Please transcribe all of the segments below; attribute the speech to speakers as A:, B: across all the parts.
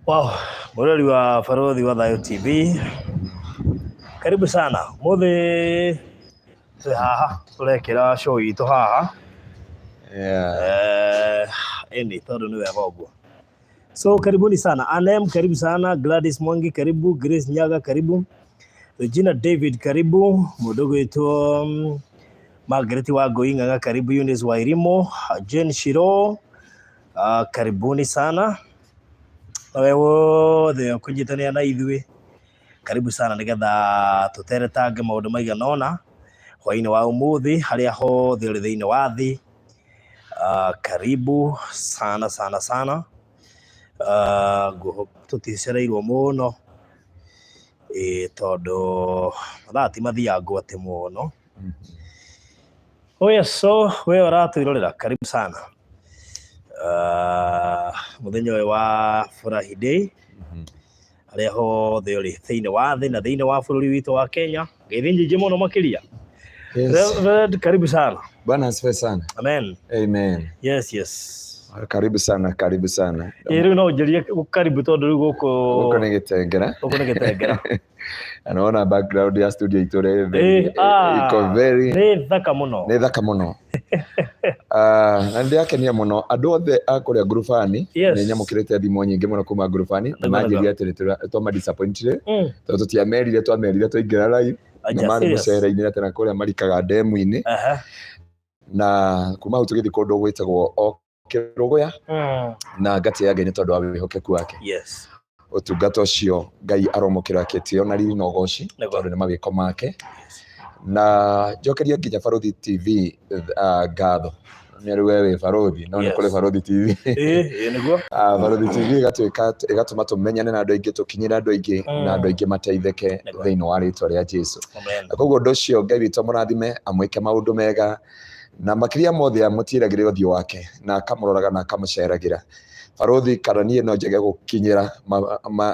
A: Wow, Murali wa Baruthi wa Thayo TV. Karibu sana. Muthe haha turekera show itu haha. Eni todo ni wega uguo. So karibuni sana. Anem karibu sana, Gladys Mwangi karibu, Grace Nyaga karibu, Regina David karibu, mudogo wetu Margaret wa Goinga karibu, Eunice Wairimo, Jane Shiro, karibuni sana. Wewe the kujitania na ithui. Karibu sana nigetha tuteretange maundu maiganona hwaini wa umuthi haria hothe uri thiini wa thi. Karibu sana sana sana. Tuticereirwo muno tondu mathati mathiangu ati muno. Oya, so we uratwirorera karibu sana. Muthenya wa furahi day haria hothe uri thiini wa thi na thiini wa bururi witu wa Kenya githinji muno makiria. Yes. Karibu sana.
B: Bwana asifiwe sana.
A: Amen.
B: Amen.
A: Yes.
B: Karibu sana, karibu sana.
A: Iri no ujirie karibu tondu ri guko
B: ni Gitengera.
A: Guko ni Gitengera.
B: Anaona background ya studio itore iko very
A: ni thaka muno.
B: Ni thaka muno. Na ndiakenia muno andu othe akuria grupani ni nyamukirite thimo nyingi muno kuma grupani na manjiria twa disappointed tondu tutiamerire twaingira live na mari mucere-ini na tena kuria marikaga demu-ini na kuma hau tugithi kundu gwitagwo Kirogoya na ngati yage ni tondu wa wihokeku wake.
A: Yes.
B: Utungata ucio Ngai aromokera ketio na riri no goci tondu ni mawiko make. Na njokeria nginya Baruthi TV ngatho ni wewe Baruthi no ni kule Baruthi TV
A: niguo
B: Baruthi TV igatuma tumenyane na andu aingi tukinyira andu aingi na andu aingi mateitheke thiini wa ritwa ria Jesu. Koguo ndu ucio Ngai witu murathime amwike maundu mega na makiria mothe amutiragire uthio wake na akamuroraga na akamuceragira. Baruthi kana nie no njege gukinyira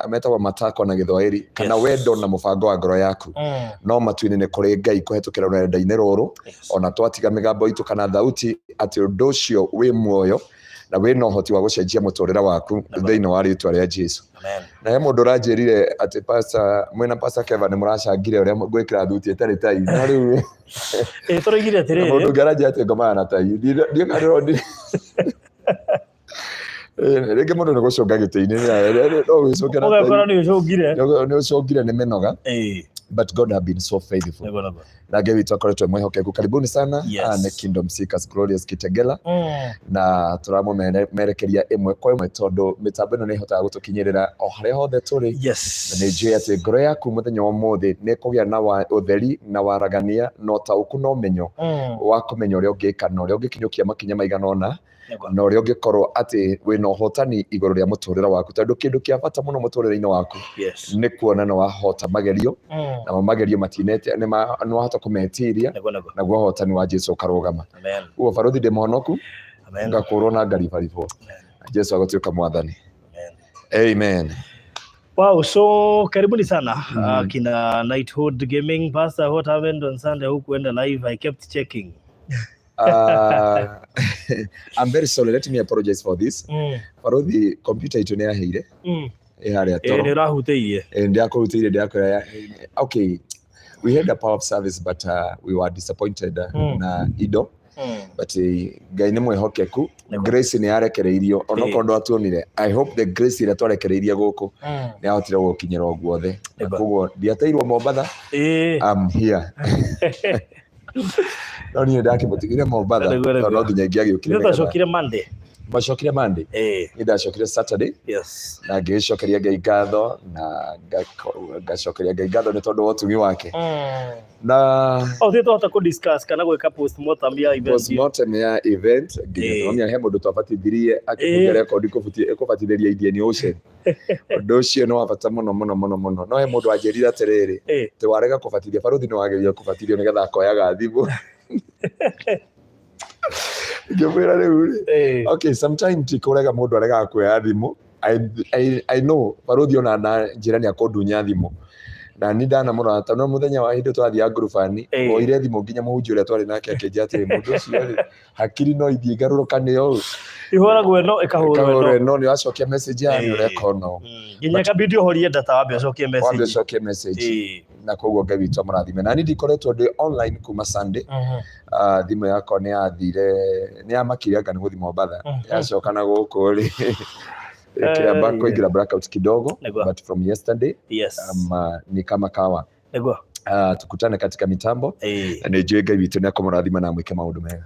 B: metagwo matako na Githwairi kana wendo na mubango wa ngoro yaku no matuini ni kuri Ngai kuhetukira rurenda-ini ruru ona twatiga migambo itu kana thauti ati undu ucio wi muoyo na wina uhoti wa gucenjia muturira waku thiini wa ritwa ria Jesu. Na he mundu ranjirire ati mwena pastor Kevin muracangire uria gwikira thuti etari tai no riu
A: turigire atiriri
B: mundu garaji ati ngoma na tai ndio ngarodi rege mundu ni gucunga giti-ini no wicungire
A: ugakora ni ucungire
B: ni minoga but God have been so faithful. Na Ngai witu akoretwo mwihokeku. Karibuni sana ni Kingdom Seekers Glorious Kitegela na turamo merekeria imwe kwa imwe tondu mitambo ino ni ihotaga gutukinyirira o haria hothe turi. Na ni njui ati ngoro yaku muthenya wa umuthi ni kugia na utheri na waragania no tauku no menyo wa kumenya uria ungika na uria ungikinyukia makinya maiganona na uria ungikorwo ati wina uhotani iguru ria muturira waku tondu kindu kia bata muno muturira-ini waku ni kuona na wahota magerio na magerio matinete ni wahota kumetiria na gwa hotani wa Jesu ukarugama. Uo Baruthi ndi muhonoku ngakurwo na ngaribaribwo Jesu agotuika mwathani. Amen.
A: Wow, so karibuni sana kina Knighthood Gaming. Pastor, what happened on Sunday? Hukuenda live? I kept checking.
B: I'm very sorry, let me apologize for this. Baruthi computer itu ni yaheire haria toro
A: ni rahuteirie
B: ndiakurutiire okay, we had a power of service but we were disappointed na ido but Ngai ni mwihokeku. Grace ni yarekereirio ono kondo atuonire. I hope the grace ira twarekereirie guku ni ahotire gukinyira guothe koguo ndiateirwo Mombatha. I'm here. No niĩ ndakimutigire Mombatha no nginya ingĩagĩũkire
A: ndacokire Monday
B: macokire Monday nĩ ndacokire Saturday na ngĩcokeria Ngai ngatho na ngacokeria Ngai ngatho nĩ tondũ wa ũtugi wake na
A: thĩtwahota ku discuss kana gwĩka postmortem ya
B: event nginya he mũndũ twabatithirie akĩmũgĩa rekondi kũbatithĩria Indian Ocean ũndũ ũcio nĩ wa bata mũno no he mũndũ anjĩrire atĩrĩrĩ tĩ warega kũbatithia Baruthi nĩ wagĩrĩire kũbatithio nĩgetha akoyaga thimũ ngĩmwĩra rĩu okay sometime tikũrega mũndũ aregaga kuoya thimũ I know Baruthi ona njĩra nĩ akũndunya thimũ na nĩ ndana mũno ta no mũthenya wa hĩndĩ twathiaga ngurubani oire thimũ nginya mũhunjia ũrĩa twarĩ nake akĩnjĩra atĩrĩ mũndũ ũcio hakiri no ithiĩ igarũrũkane ũũ
A: ihoragwo ĩno ĩkahũrwo
B: no nĩ wacokia message ya nĩ ũreka no
A: nginya kabidi ũhorie data wambe ũcokie
B: message na koguo Ngai witũ amũrathime na niĩ ndikoretwo ndĩ online kuma Sunday thimũ yakwa nĩ yathire nĩ yamakire anga nĩ gũthiĩ Mombatha yacoka na gũkũ rĩ kiamba kuingira blackout kidogo but from yesterday ni kama kawa tukutane katika mitambo na nijue Ngai witũ nĩ akomũrathima na mwĩke maũndũ mega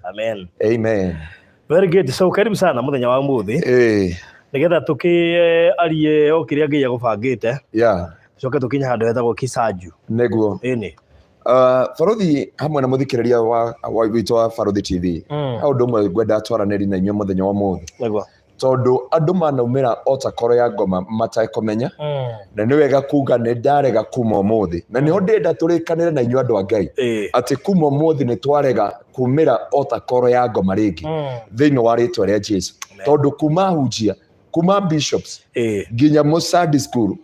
B: amen
A: very good so karibu sana muthenya wa umuthi nigetha tukiarie o kiria Ngai agũbangĩte coke tukinya handũ hetagwo Kisaju
B: nĩguo Baruthi hamwe na mũthikĩrĩria wa witũ wa Baruthi TV ũndũ ũmwe ngwenda twaranĩrie na inyuĩ muthenya wa umuthi tondũ andũ manaumĩra Altercall ya Ngoma matekũmenya na nĩ wega kuga nĩ ndarega kuma ũmũthĩ na nĩho ndĩenda tũrĩkanĩre na inyuĩ andũ a Ngai atĩ kuma ũmũthĩ nĩ twarega kumĩra Altercall ya Ngoma rĩngĩ thĩinĩ wa rĩtwa rĩa Jesu tondũ kuma hunjia kuma bishops nginya Sunday school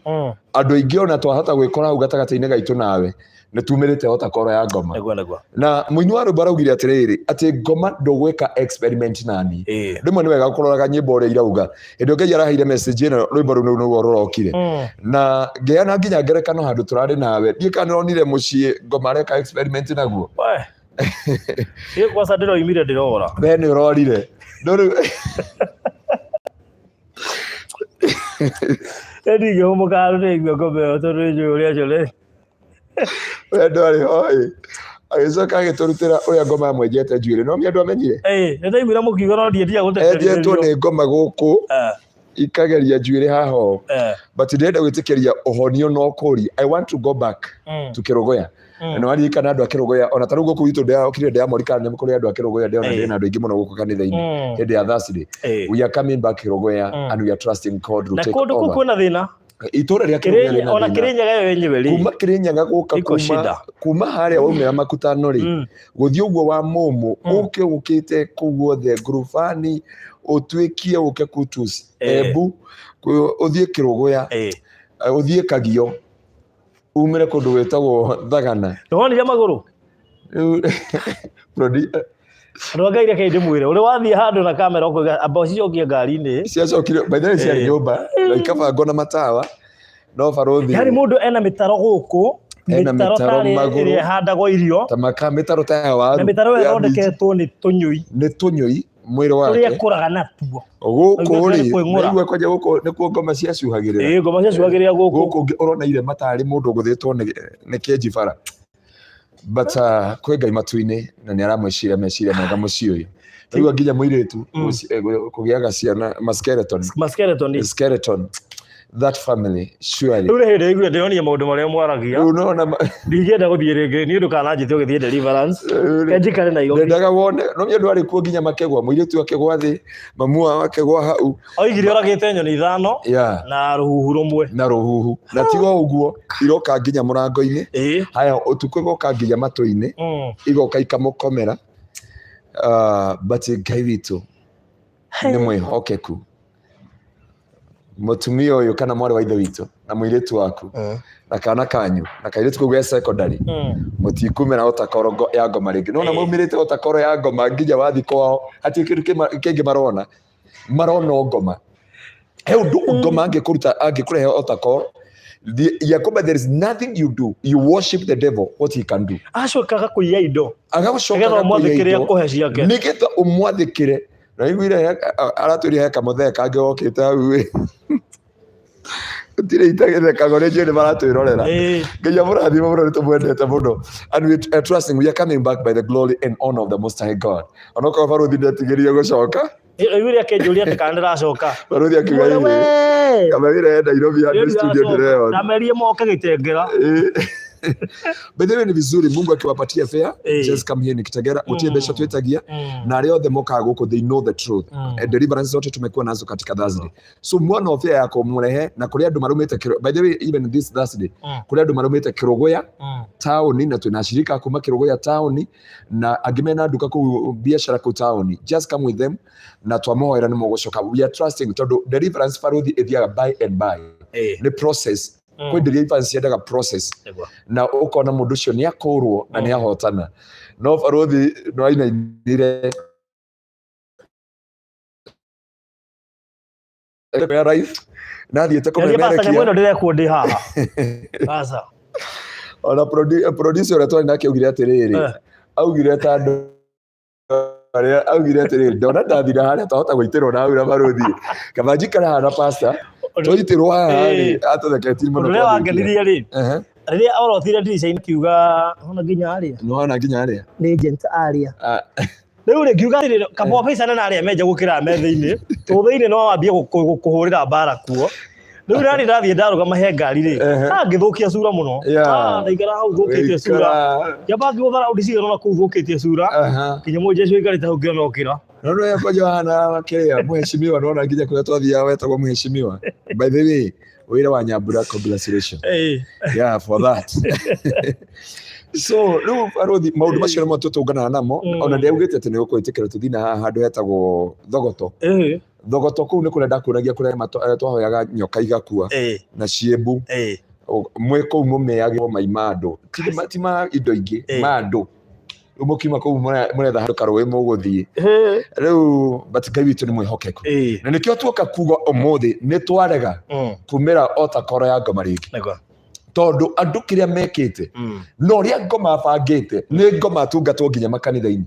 B: andũ aingĩ ona twahota gwĩkora hau gatagatĩ-inĩ gaitũ nawe nĩ tumĩrĩte Altercall ya Ngoma na mũini wa rwĩmbo araugire atĩrĩrĩ atĩ Ngoma ndũgwĩka experiment nani rĩmwe nĩ wega kũroraga nyĩmbo ũrĩa irauga hĩndĩ Ngai araheire message ĩno rwĩmbo rũu nĩguo rũrokire na ngĩana nginya ngerekano handũ tũrarĩ nawe ndiĩ kana nĩronire mũciĩ Ngoma areka experiment naguo
A: kwa sababu ndĩroimire ndĩrora
B: we nĩ ũrorire
A: ndigĩ mũkaru nĩguo Ngoma ĩyo tondũ njũĩ ũrĩa acũle
B: wendo arĩ hoi agĩcoka agĩtũrutĩra ũrĩa Ngoma amwenjete njuĩrĩ no andũ amenyire
A: nĩ ndaiguire mũkiuga no ndiendia gũteterithĩrio
B: enjetwo nĩ Ngoma gũkũ ikageria njuĩrĩ haho but ndĩrenda gwĩtĩkĩria ũhonio no kũri I want to go back to Kĩrũgũya na waririkana andũ a Kĩrũgũya ona tarĩu gũkũ witũ ndĩrakire ndĩamũrikana nĩ kũrĩ andũ a Kĩrũgũya ndĩona ndĩna andũ aingĩ mũno gũkũ kanitha-inĩ hĩndĩ ya Thursday we are coming back Kĩrũgũya and we are trusting God to take over
A: na kũndũ kwĩna thĩna
B: itũra rĩa Kĩrũgũya
A: ona Kĩrĩnyaga yo yenyewe rĩ
B: kuma Kĩrĩnyaga gũka kuma harĩa waumĩra Makutano rĩ gũthiĩ ũguo wa Mũmũ ũkĩte kũu guothe ngurubani ũtuĩkie ũke Kutus Embu ũthiĩ Kĩrũgũya ũthiĩ Kagio umĩre kũndũ wĩtagwo Thagana
A: nĩwonire magũrũ andũ Ngai reke ndĩmwĩre ũrĩ wathiĩ handũ na kamera ũkauga amba cicokie ngari-inĩ
B: ciacokire by the way ciarĩ nyũmba na ikabango na matawa no Baruthi
A: harĩ mũndũ ena mĩtaro gũkũ mĩtaro ĩrĩa handagwo irio
B: ta maka mĩtaro ta ya waru
A: na mĩtaro ĩyo ĩthondeketwo nĩ tũnyũi mwĩrĩ wake ũrĩa kũraga natuo
B: gũkũ rĩ nĩguo kwanja gũkũ nĩkuo Ngoma ciacuhagĩrĩra
A: Ngoma ciacuhagĩrĩra gũkũ
B: ũrona ire matarĩ mũndũ gũthĩtwo nĩ kĩenji bara but kwĩ Ngai matu-inĩ na nĩ aramwĩciria meciria mega mũciĩ ũyũ rĩu nginya mũirĩtu kũgĩaga ciana skeleton that family surely
A: rĩu hĩndĩ ĩiguire ndĩronia maũndũ marĩa mwaragia ndingĩenda gũthiĩ rĩngĩ nĩ ũndũ kananjĩte ũgĩthiĩ deliverance kenjikare na igogi
B: ndendaga wone no nĩ andũ arĩ kuo nginya makegwa mũirĩtu akĩgwa thĩ mamu wao akĩgwa hau
A: oigire oragĩte nyoni 5 na rũhuhu rũmwe
B: na tiga ũguo iroka nginya mũrango-inĩ haya ũtukũ igoka nginya matũ-inĩ igoka ikamũkomera but Ngai witũ nĩ mwĩhokeku mũtumia ũyũ kana mwarĩ wa ithe witũ na mũirĩtu waku na kana kanyu na kairĩtu kũu ge secondary mũtikumĩra Altercall ya Ngoma rĩngĩ nona maumĩrĩte Altercall ya Ngoma nginya wathi kwao hatirĩ kĩndũ kĩngĩ marona Ngoma he ũndũ Ngoma angĩkũrehe Altercall Yakoba there is nothing you do you worship the devil what he can do
A: acokaga kũiya indo
B: agacokaga kũiya indo nĩgetha ũmwathĩkĩre na iguire aratũria he kamũthee kangĩ okĩte hau Tire itagire kagore jene maratwirorera nginya murathi mabro tumwendete muno and we are trusting we are coming back by the glory and honor of the Most High God. Onoko Baruthi ndetigirie gucoka
A: yule akenjuria tekandira coka
B: Baruthi akiuga kama vile Nairobi hadi studio ndireo
A: na merie moke gitengera.
B: But then ni vizuri Mungu akiwapatia fair just come here Nikitegera utie besha twetagia na leo the moka guko they know the truth deliverance zote tumekuwa nazo katika Thursday so mwana of fair yako murehe na kuria andu marumite by the way even this Thursday kuria andu marumite Kirogoya town na tunashirika kuma Kirogoya town na agimena duka ku biashara ku town just come with them na twamoera ni mugocoka we are trusting todo deliverance Baruthi ithia by and by the process kwa deliverance yendaga process na ukona mundu ucio ni akurwo na ni ahotana no Baruthi no ainainire right na thiete kumemerekia
A: mweno direko ndi haha sasa
B: ona producer ora twari nake ugire atiriri augire ta andu augire atiriri ndona ndathira haria tahota gwitirwo nawe na Baruthi kama njikara hana pastor twitirwo haha atutheketi muno
A: ule wangenirie ri riria orothire ndirisha-ini kiuga ona nginya aria ni agent aria riu ri kiuga ri kabo paisana na aria menja gukira metha-ini to thiini no wambie kuhurira mbara kuo riu rari ndathie ndaruga mahe ngari ri ngithukia sura muno ndaigara hau thukitie sura yamba ngithara udicigana na kuu thukitie sura kinya mu Jesu ikarite hau ngiona ukira
B: no yako Johana wakiria muheshimiwa naona nginya kuria twathia wetagwo muheshimiwa by the way wira wa Nyambura congratulations yeah for that so no Baruthi maundu macio nimo tutungana namo ona ndeugite ati ni gukwitikira tuthina haha handu hetagwo thogoto thogoto kuu ni kuria ndakuragia kuria twahoyaga nyoka igakua na ciembu mwe kuu mumeage maimando tima indo ingi mando umukima kuu muretha handu karowe muguthie riu batikai witu ni mwihokeku na nikio tuoka kuga omothi ni twarega kumira Altercall ya Ngoma ringi tondu andu kiria mekite no ria Ngoma bangite ni Ngoma tungatwo nginya makanitha-ini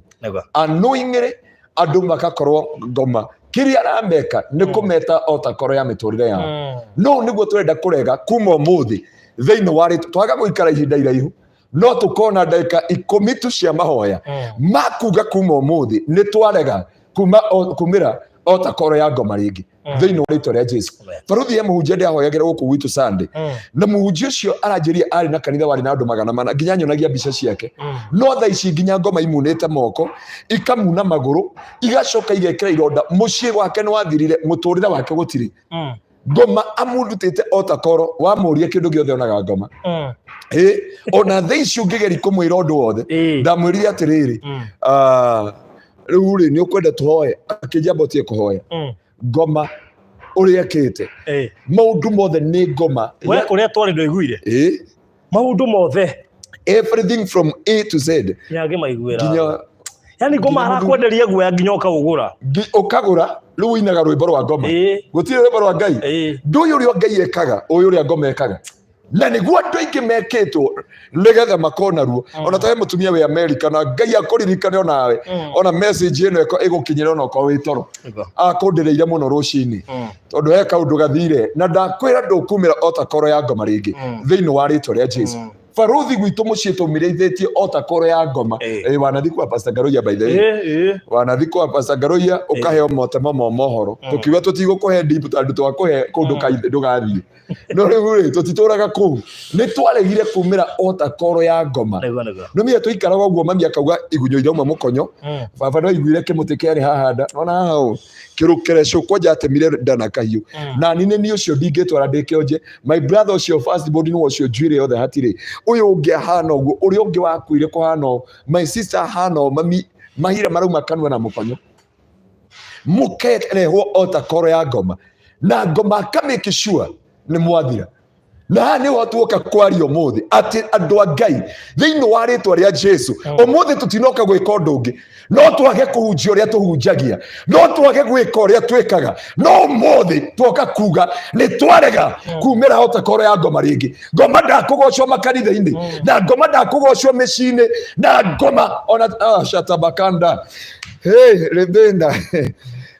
B: anoingire andu makakorwo Ngoma kiria arameka ni kumeta Altercall ya miturire yao no niguo turenda kurega kuma umuthi thiini wa ritu twaga guikara ihinda iraihu no tukona ndagika 10 tu cia mahoya makuga kuma umuthi ni twarega kumira Altercall ya Ngoma ringi thiini wa ritu ria Jesu Baruthi ye muhunjia ndiahoyagira guku gwitu Sunday na muhunjia ucio aranjiria ari na kanitha wari na andu 100 nginya nyonagia mbica ciake no tha ici nginya Ngoma imunite moko ikamuna maguru igacoka igekira ironda mucii wake ni wathirire muturire wake gutiri Ngoma amundutite Altercall wa muria kindu giothe onaga Ngoma ona tha ici ungigeri kumwira undu wothe ndamwirire atiriri riu ri ni ukwenda tuhoye akijamba utie kuhoya Ngoma uria kite maundu mothe ni Ngoma
A: we kuria twari ndoiguire maundu mothe
B: everything from A to Z
A: nyage maiguira nginya yani Ngoma arakwenderia guoya nginya ukagura riu inaga rwimbo rwa Ngoma gutire rwimbo rwa Ngai nduyu uria Ngai ekaga uyu uria Ngoma ekaga na niguo andu aingi mekitwo nigetha makona ruo ona tawe mutumia we America na Ngai akuririkane onawe ona message ino igukinyira ona ko witoro akundireire muno rucini tondu he kaundu gathire na ndakwira ndukumira Altercall ya Ngoma ringi thiini wa ritwa ria Jesu Baruthi gwitu mucii tumirithitie Altercall ya Ngoma wanathi kwa Pastor Ngaroia by the way wanathi kwa Pastor Ngaroia ukaheo motemo mohoro tukiwa tutigukuhe deep tandu twakuhe kundu ndugathie no riu tutituraga kuu ni twaregire kumira Altercall ya Ngoma no mia tuikaraga uguo mami akauga igunyo irauma mukonyo baba no iguire kimuti kiari hahanda ona hao kirukire cukwo njatemire ndana kahiu na nini ni ucio ndingitwara ndikionje my brother ucio first body no ucio njwire yothe hatiri uyu ungi hana uguo uri ungi wakuire kuhana my sister hana mami mahira marauma kanwa na mukonyo muketerehwo Altercall ya Ngoma na Ngoma kamake sure ni mwathira na ni watuoka kwario muthi ati andu a Ngai thiini wa ritwa ria Jesu umuthi tutinoka gwika undu ungi no twage kuhunjia uria tuhunjagia no twage gwika uria twikaga no umuthi twoka kuga ni twarega kumira Altercall ya Ngoma ringi Ngoma ndakugocwo makanitha-ini na Ngoma ndakugocwo micini na Ngoma ona shatabakanda rebenda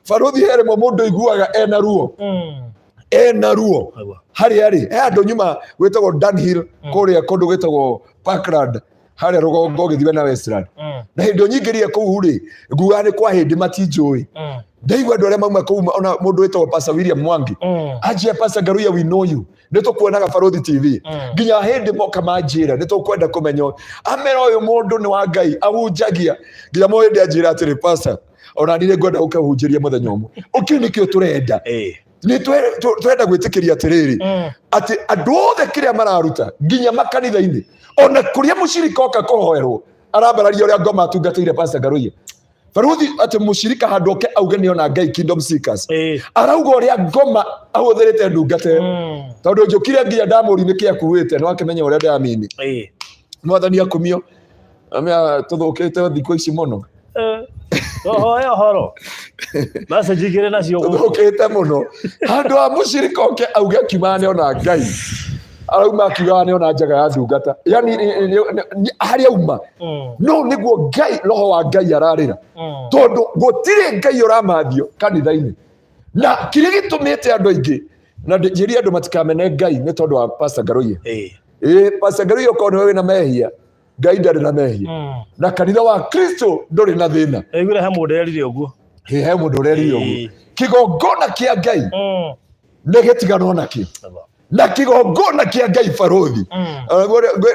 A: Baruthi here mundu iguaga ena ruo
B: ena ruo hari andu nyuma gwetagwo Dunhill kuria kundu gwetagwo Parkland hari rugongo githime na Westland na hindo nyingĩrie kũu rĩ nguga nĩ kwa hĩndĩ matinjũĩ ndaigua andũ arĩa mauma kũu ona mũndũ wetagwo Pastor William Mwangi anjia Pastor Ngaruya we know you nĩ tũkuonaga Baruthi TV nginya hĩndĩ moka manjĩra nĩ tũkwenda kũmenya amera ũyũ mũndũ nĩ wa Ngai ahunjagia nginya mo hĩndĩ anjĩra atĩrĩ Pastor ona nĩ ngwenda gũkahunjĩria mũthenya ũmwe ũkĩ nĩkĩo tũrenda nĩ twenda gwĩtĩkĩria atĩrĩrĩ atĩ andũ othe kĩrĩa mararuta nginya makanitha-inĩ ona kũrĩa mũcirika oka kũhoerwo arambararia ũrĩa Ngoma atungatĩire Pastor Ngaruya Baruthi atĩ mũcirika handũ oke auge nĩ ona Ngai Kingdom Seekers arauga ũrĩa Ngoma ahũthĩrĩte ndungata tondũ njũkire nginya ndamũri nĩkĩ akuĩte no akĩmenya ũrĩa ndamini mwathani akumio amĩa tũthũkĩte thikũ ici mũno
A: horo basa jigire nacio
B: tũthũkĩte mũno handũ wa mũcirika oke auge kiumane ona Ngai arauma akiuga nĩ ona njaga ya ndungata yani harĩa uma no nĩguo Ngai roho wa Ngai ararĩra tondũ gũtirĩ Ngai ũramathio kanitha-inĩ na kĩrĩa gĩtũmĩte andũ aingĩ na njĩria andũ matikamene Ngai nĩ tondũ wa Pastor Ngaruya Pastor Ngaruya ko nĩ na mehia Ngai ndarĩ na mehia na kanitha wa Kristo ndũrĩ na thĩna
A: aigure he mũndũ erire ũguo
B: he mũndũ ũrerire ũguo kĩgongona kĩa Ngai nĩ gĩtigano nakĩ na kĩgongona kĩa Ngai Baruthi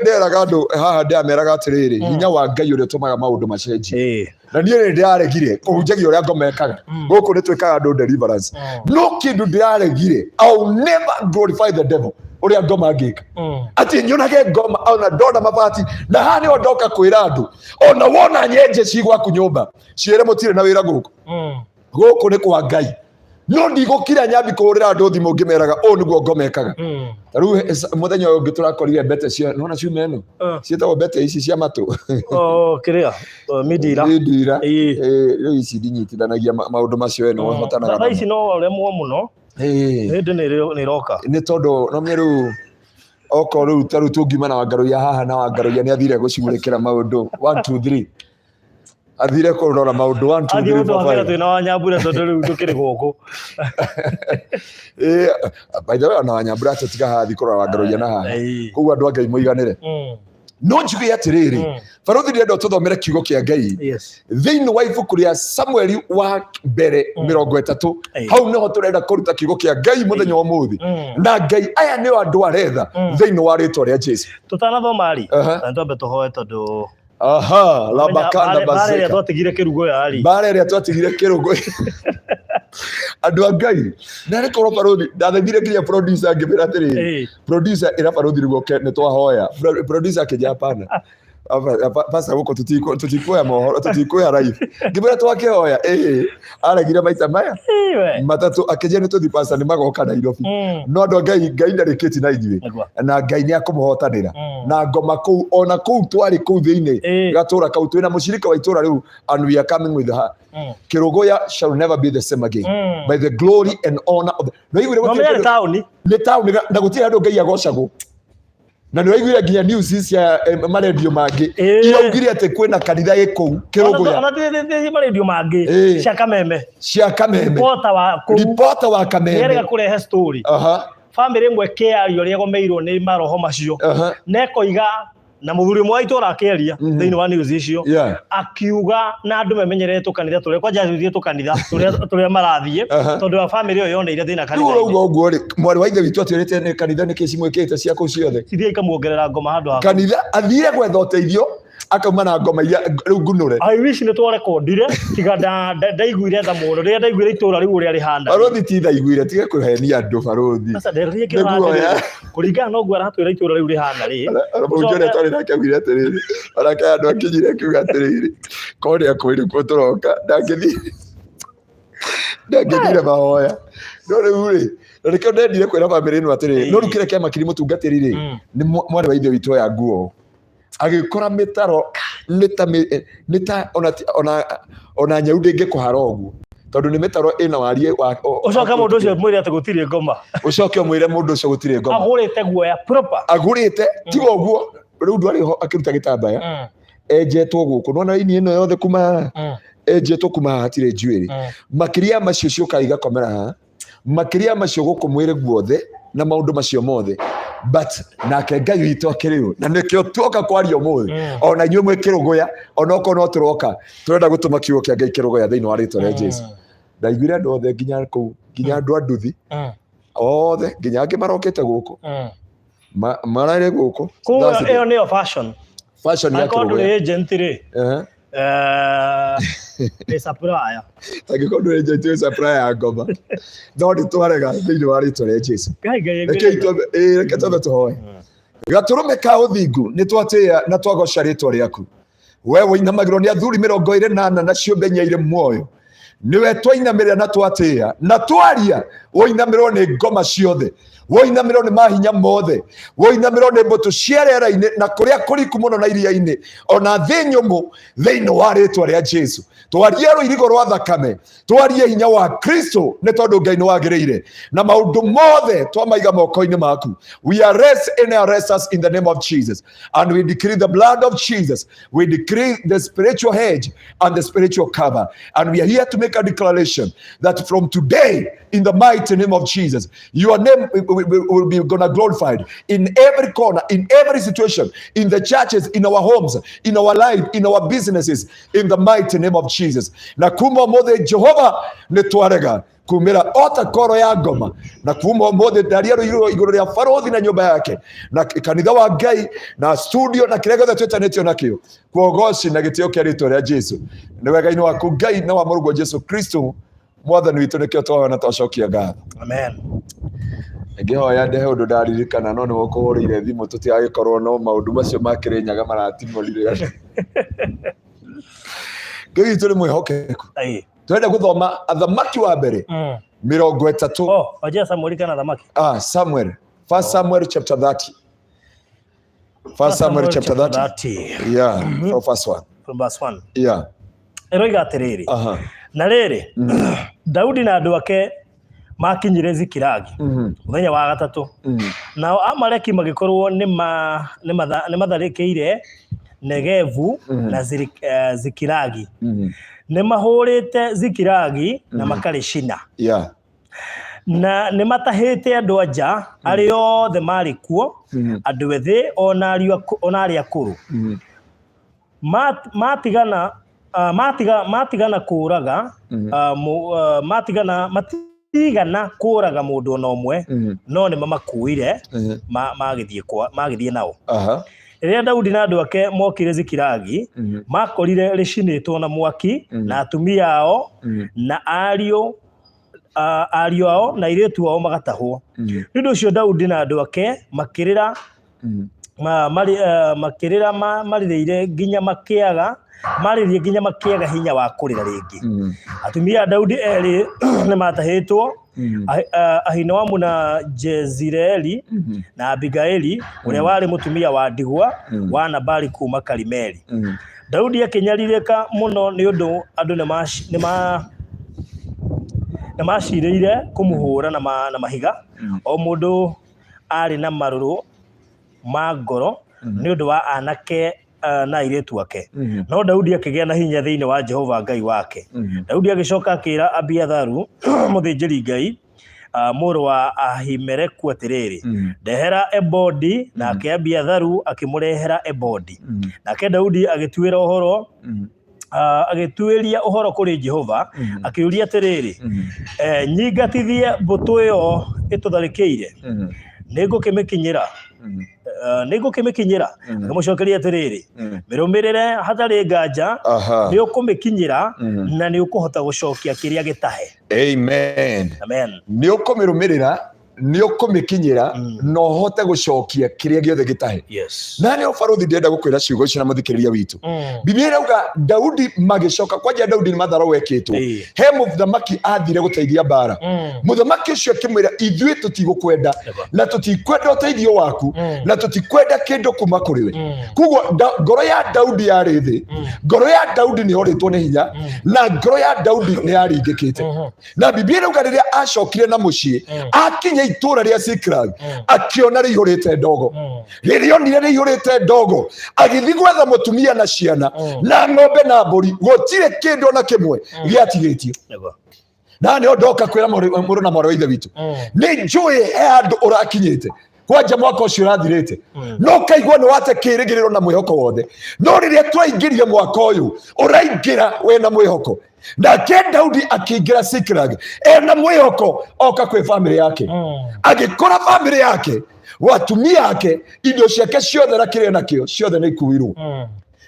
B: nderaga andũ haha ndameraga atĩrĩrĩ hinya wa Ngai ũrĩa ũtũmaga maũndũ macenjie na niĩ nĩ ndĩraregire kũhunjagia ũrĩa Ngoma ekaga gũkũ nĩ twĩkaga andũ deliverance no kĩndũ ndĩraregire I'll never glorify the devil ũrĩa Ngoma angĩka atĩ nyonage Ngoma ona ndona mabati na haha nĩho ndoka kwĩra andũ ona wona nyenje ci gwaku nyũmba ciĩre mũtirĩ na wĩra gũkũ nĩ kwa Ngai no ndigũkira nyambi kũhũrĩra andũ thimũ ngĩmeraga ũũ nĩguo Ngoma ekaga rĩu mũthenya ũyũ ũngĩ tũrakorire mbete cia nona ciuma ĩno ciĩtagwo mbete ici cia matũ
A: kĩrĩa mindira
B: rĩu ici ndinyitithanagia maũndũ macio eno hotanaga
A: thaa ici no ũremwo mũno hĩndĩ nĩ iroka
B: nĩ tondũ no mĩ rĩu oko rĩu tarĩu tũngiuma na Ngaruya haha na Ngaruya nĩ athire gũcigũrĩkĩra maũndũ 1 2 3 athire kũrora maũndũ 1 2 3 4 5
A: twĩna Wanyambura tondũ rĩu tũkĩrĩ gũkũ
B: by the way ona Wanyambura tũtiga haha thiĩ kũrora Ngaruya na haha koguo andũ a Ngai mũiganĩre no njuge atĩrĩrĩ Baruthi ndĩrenda tũthomere kiugo kĩa Ngai thĩinĩ wa ibuku rĩa Samueli wa mbere 30 hau nĩho tũrenda kũruta kiugo kĩa Ngai mũthenya wa ũmũthĩ na Ngai aya nĩo andũ aretha thĩinĩ wa rĩĩtwa rĩa Jesũ
A: tũtanathoma rĩ na twambe tũhoe tondũ
B: la bakanda
A: bazeka bare twatigire kĩrugo yari
B: bare twatigire kĩrugo andũ a Ngai na nĩ korwo Baruthi ndathethire nginya producer ngĩmĩra atĩrĩrĩ producer ĩra Baruthi nĩguo nĩ twahoya producer akĩnja hapana Pastor gũkũ tũtikuoya mohoro tũtikuoya live ngĩmĩra twakĩhoya aregire maita maya matatũ akĩnja nĩ tũthi Pastor nĩ magoka Nairobi no andũ a Ngai ndarĩkĩti na ithuĩ na Ngai nĩ akũmũhotanĩra na Ngoma kũu ona kũu twarĩ kũu thĩinĩ gatũra kau twĩna mũcirika wa itũra rĩu and we are coming with her Kirugoya shall never be the same again by the glory and honor of no igure
A: nĩ taũni
B: na gũtirĩ andũ Ngai agocagwo na nĩ waiguire nginya news cia marendio mangĩ iraugire atĩ kwĩna kanitha ĩkũu Kirugoya
A: ona nĩ marendio mangĩ cia Kameme
B: reporter wa Kameme
A: nĩerega kũrehe story family ĩmwe kĩario rĩa gomeirwo nĩ maroho macio nekoiga na mũthuri mwa itũra akĩaria thĩinĩ wa news icio akiuga na andũ memenyeretwo kanitha tũrĩa kwa jaji tũkanitha tũrĩa marathiĩ tondũ wa family ĩyo yoneire thĩna kanitha
B: ũguo rĩ mwari wa ithe witũ atwĩrĩte nĩ kanitha nĩ kĩci mwĩkĩte cia kũu ciothe
A: cithia ikamuongerera Ngoma handũ ha
B: kanitha athire gwetha ũteithio akauma na Ngoma iria rĩu ngunũre
A: I wish nĩ twarekondire tiga ndaiguire tha mũno rĩrĩa ndaiguire itũra rĩu ũrĩa rĩhana
B: Baruthi ti ndaiguire tiga kũhenia andũ Baruthi
A: sasa nderie kĩrĩa kũringana na ũguo aratwĩra itũra rĩu rĩhana rĩ
B: mũnjore twarĩ nake augire atĩrĩrĩ arake andũ akinyire akiuga atĩrĩrĩ korĩa kwĩrĩ kuo tũroka ndangĩthire mahoya no rĩu rĩ na nĩkĩo ndendire kwĩra bamĩrĩ ĩno atĩrĩrĩ no rĩu kĩrĩa kĩamakiri mũtungatĩri rĩ nĩ mwarĩ wa ithe witũ ya nguo agĩkora mĩtaro nĩta ona nyau ndĩngĩkũhara ũguo tondũ nĩ mĩtaro ĩna wariĩ
A: ũcoke mũndũ ũcio mwĩre atĩ gũtirĩ Ngoma
B: ũcoke mwĩre mũndũ ũcio gũtirĩ Ngoma
A: agũrĩte guoya proper
B: agũrĩte tiga ũguo rĩu ndwarĩ ho akĩruta gĩtambaya enjetwo gũkũ nona raini ĩno yothe kuma enjetwo kuma hatirĩ njuĩrĩ makĩria macio cioka igakomera haha makiria macio guku mwire guothe na maundu macio mothe but nake Ngai witũ akĩrĩ na nĩkĩo tuoka kwaria ũmũthĩ ona inyuĩ mwĩkĩrũgũya ona okorwo no tũroka tũrenda gũtũma kiugo kĩa Ngai kĩrũgũya thĩinĩ wa rĩĩtwa rĩa Jesũ. Ndaiguire andũ othe nginya kũu nginya andũ a nduthi othe nginya angĩ marokĩte gũkũ mararĩ gũkũ
A: ĩyo nĩyo fashion
B: ya
A: kĩrũgũya agent rĩ supplier
B: angĩkorwo ndũrĩ agent wĩ supplier ya ngoma no ndĩtwarega thĩinĩ wa rĩĩtwa rĩa Jesũ. Reke twambe tũhoe. Gatũrũme ka ũthingu nĩ twatĩĩa na twagoca rĩĩtwa rĩaku. We woinamagĩrwo nĩ athuri 28 na ciũmbe inya irĩ muoyo. Niwe twainamĩrĩra na twatĩĩa na twaria woinamĩrwo nĩ ngoma ciothe woinamĩrwo nĩ mahinya mothe woinamĩrwo nĩ mbũtũ cia rĩera-inĩ na kũrĩa kũriku mũno na iria-inĩ ona thĩ nyũmũ thĩinĩ wa rĩĩtwa rĩa Jesũ. Twarie rũirigo rwa thakame twarie hinya wa Kristo nĩ tondũ Ngai nĩ wagĩrĩire na maũndũ mothe twamaiga moko-inĩ maku. We arrest and arrest us in the name of Jesus and we decree the blood of Jesus. We decree the spiritual hedge and the spiritual cover and we are here to make a declaration that from today in the mighty name of Jesus your name will be gonna glorified in every corner, in every situation, in the churches, in our homes, in our life, in our businesses, in the mighty name of Jesus. Na kuma mothe Jehova nĩtwarega Kuumira Altercall ya Ngoma na kuma mothe ndaria igũrũ rĩa Baruthi na nyũmba yake na kanitha wa Ngai na studio na kĩrĩa gĩothe twĩtanĩtio nakĩo kuogoci na gĩtĩo kĩa rĩĩtwa rĩa Jesũ. Nĩ wega-inĩ waku Ngai na wa mũrũgwo Jesũ Kristo mwathani witũ nĩkĩo twahoya na twacokia ngatho. Amen. Ngĩhoya ndehe ũndũ ndaririkana no nĩ gũkũhũrĩire thimũ tũtiagĩkorwo no maũndũ macio makĩrĩ nyaga maratimũrire. Ngai witũ nĩ mwĩhokeku. Twende gũthoma Athamaki wa mbere 30.
A: Wajia Samueli kana Athamaki?
B: Samuel. First Samuel chapter 30. First Samuel chapter 30. Yeah, from verse 1.
A: From verse 1.
B: Yeah.
A: Eroiga atĩrĩrĩ. Na rĩrĩ Daudi na andũ ake makinyire Zikilagi mũthenya wa gatatũ. Nao Amaleki magĩkorwo nĩ matharĩkĩire Negevu na Zikilagi. Nĩ mahũrĩte Zikilagi na makarĩcina. Na nĩ matahĩte andũ a nja arĩa othe marĩ kuo andũ ethĩ ona arĩa akũrũ. Matigana kũraga matigana kũraga mũndũ ona ũmwe no nĩ mamakuire magĩthiĩ nao. Rĩrĩa Daudi na andũ ake mokire Zikilagi makorire rĩcinĩtwo na mwaki na atumia ao na ariũ ao na airĩtu ao magatahwo. Nĩ ũndũ ũcio Daudi na andũ ake makĩrĩra marĩrĩire nginya makĩaga hinya wa kũrĩra rĩngĩ. Atumia a Daudi erĩ nĩ matahĩtwo Ahinoamu na Jezireeli na Abigaili ũrĩa warĩ mũtumia wa ndigwa wa Nabali kuma Karimeli. Daudi akĩnyarirĩka mũno nĩ ũndũ andũ nĩ macirĩire kũmũhũra na mahiga. O mũndũ arĩ na marũrũ ma ngoro nĩ ũndũ wa anake na airĩtu ake. No Daudi akĩgĩa na hinya thĩinĩ wa Jehova Ngai wake. Daudi agĩcoka akĩra Abiatharu mũthĩnjĩri Ngai mũrũ wa Ahimeleku atĩrĩrĩ, ndehera ebodi, nake Abiatharu akĩmũrehera ebodi. Nake Daudi agĩtuĩria ũhoro kũrĩ Jehova akĩũria atĩrĩrĩ, nyingatithie mbũtũ ĩyo ĩtũtharĩkĩire nĩngũkĩmĩkinyĩra. Akĩmũcokeria atĩrĩrĩ, mĩrũmĩrĩre hatarĩ nganja nĩ ũkũmĩkinyĩra na nĩ ũkũhota gũcokia kĩrĩa gĩtahe.
B: Amen. Nĩ ũkũmĩrũmĩrĩra nĩ ũkũmĩkinyĩra no hote gũcokia kĩrĩa gĩothe gĩtahe. Na nĩ Baruthi ndĩrenda gũkwĩra ciugo icio na mũthikĩrĩria witũ. Biblia irauga Daudi magĩcoka kwanja Daudi nĩ matharo wekĩtwo. He mũthamaki athire gũteithia mbara. Mũthamaki ũcio akĩmwĩra ithuĩ tũtigũkwenda na tũtikwenda ũteithio waku na tũtikwenda kĩndũ kuma kũrĩ we. Koguo ngoro ya Daudi yarĩ thĩ, ngoro ya Daudi nĩ yorĩtwo nĩ hinya na ngoro ya Daudi nĩ yaringĩkĩte. Na Biblia irauga rĩrĩa acokire na mũciĩ akinya itũra rĩa Zikilagi akiona rĩihũrĩte ndogo. Rĩrĩa onire rĩihũrĩte ndogo agĩthiĩ gwetha mũtumia na ciana na ng'ombe na mbũri, gũtirĩ kĩndũ na kĩmwe gĩatigĩtio. na nĩ ndoka kwĩra mũrũ na mwarĩ wa ithe witũ nĩ njũĩ he andũ ũrakinyĩte kwanja mwaka ũcio ũrathirĩte no kaigua nĩ wate kĩĩrĩgĩrĩro na mwĩhoko wothe no rĩrĩa twaingĩria mwaka ũyũ ũraingĩra we na mwĩhoko nake Daudi akĩingĩra Siklag ena mwĩhoko oka kwĩ bamĩrĩ yake agĩkora bamĩrĩ yake watumia yake indo ciake ciothe na kĩrĩa nakĩo ciothe nĩ ikuirwo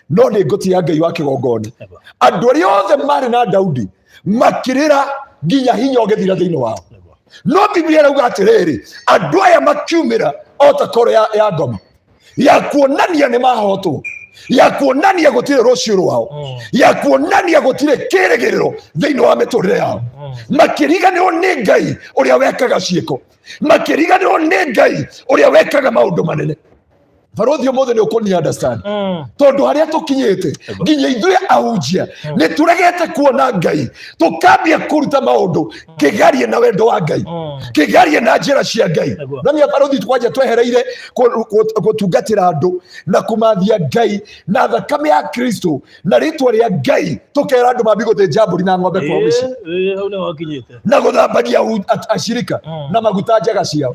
B: no nĩ ngũti ya Ngai wa kĩgongona andũ arĩa othe marĩ na Daudi makĩrĩra nginya hinya ũgĩthira thĩinĩ wao no Biblia ĩrauga atĩrĩrĩ andũ aya makiumĩra o ta koro ya ngoma ya kuonania nĩ mahotwo ya kuonania gũtirĩ rũciũ rwao ya kuonania gũtirĩ kĩĩrĩgĩrĩro thĩinĩ wa mĩtũrĩre yao makĩriganĩrwo nĩ Ngai ũrĩa wekaga ciĩko makĩriganĩrwo nĩ Ngai ũrĩa wekaga maũndũ manene Baruthi ũmũthĩ nĩ ũkũni understand tondũ harĩa tũkinyĩte nginya ithuĩ ahunjia nĩ tũregete kuona Ngai tũkambia kũruta maũndũ kĩgarie na wendo wa Ngai kĩgarie na njĩra cia Ngai na niĩ Baruthi twanja twehereire gũtungatĩra andũ na kũmathia Ngai na thakame ya Kristo na rĩtwa rĩa Ngai tũkera andũ mambi gũthĩnja mbũri na ng'ombe kwa mũciĩ na gũthambagia acirika na maguta njaga ciao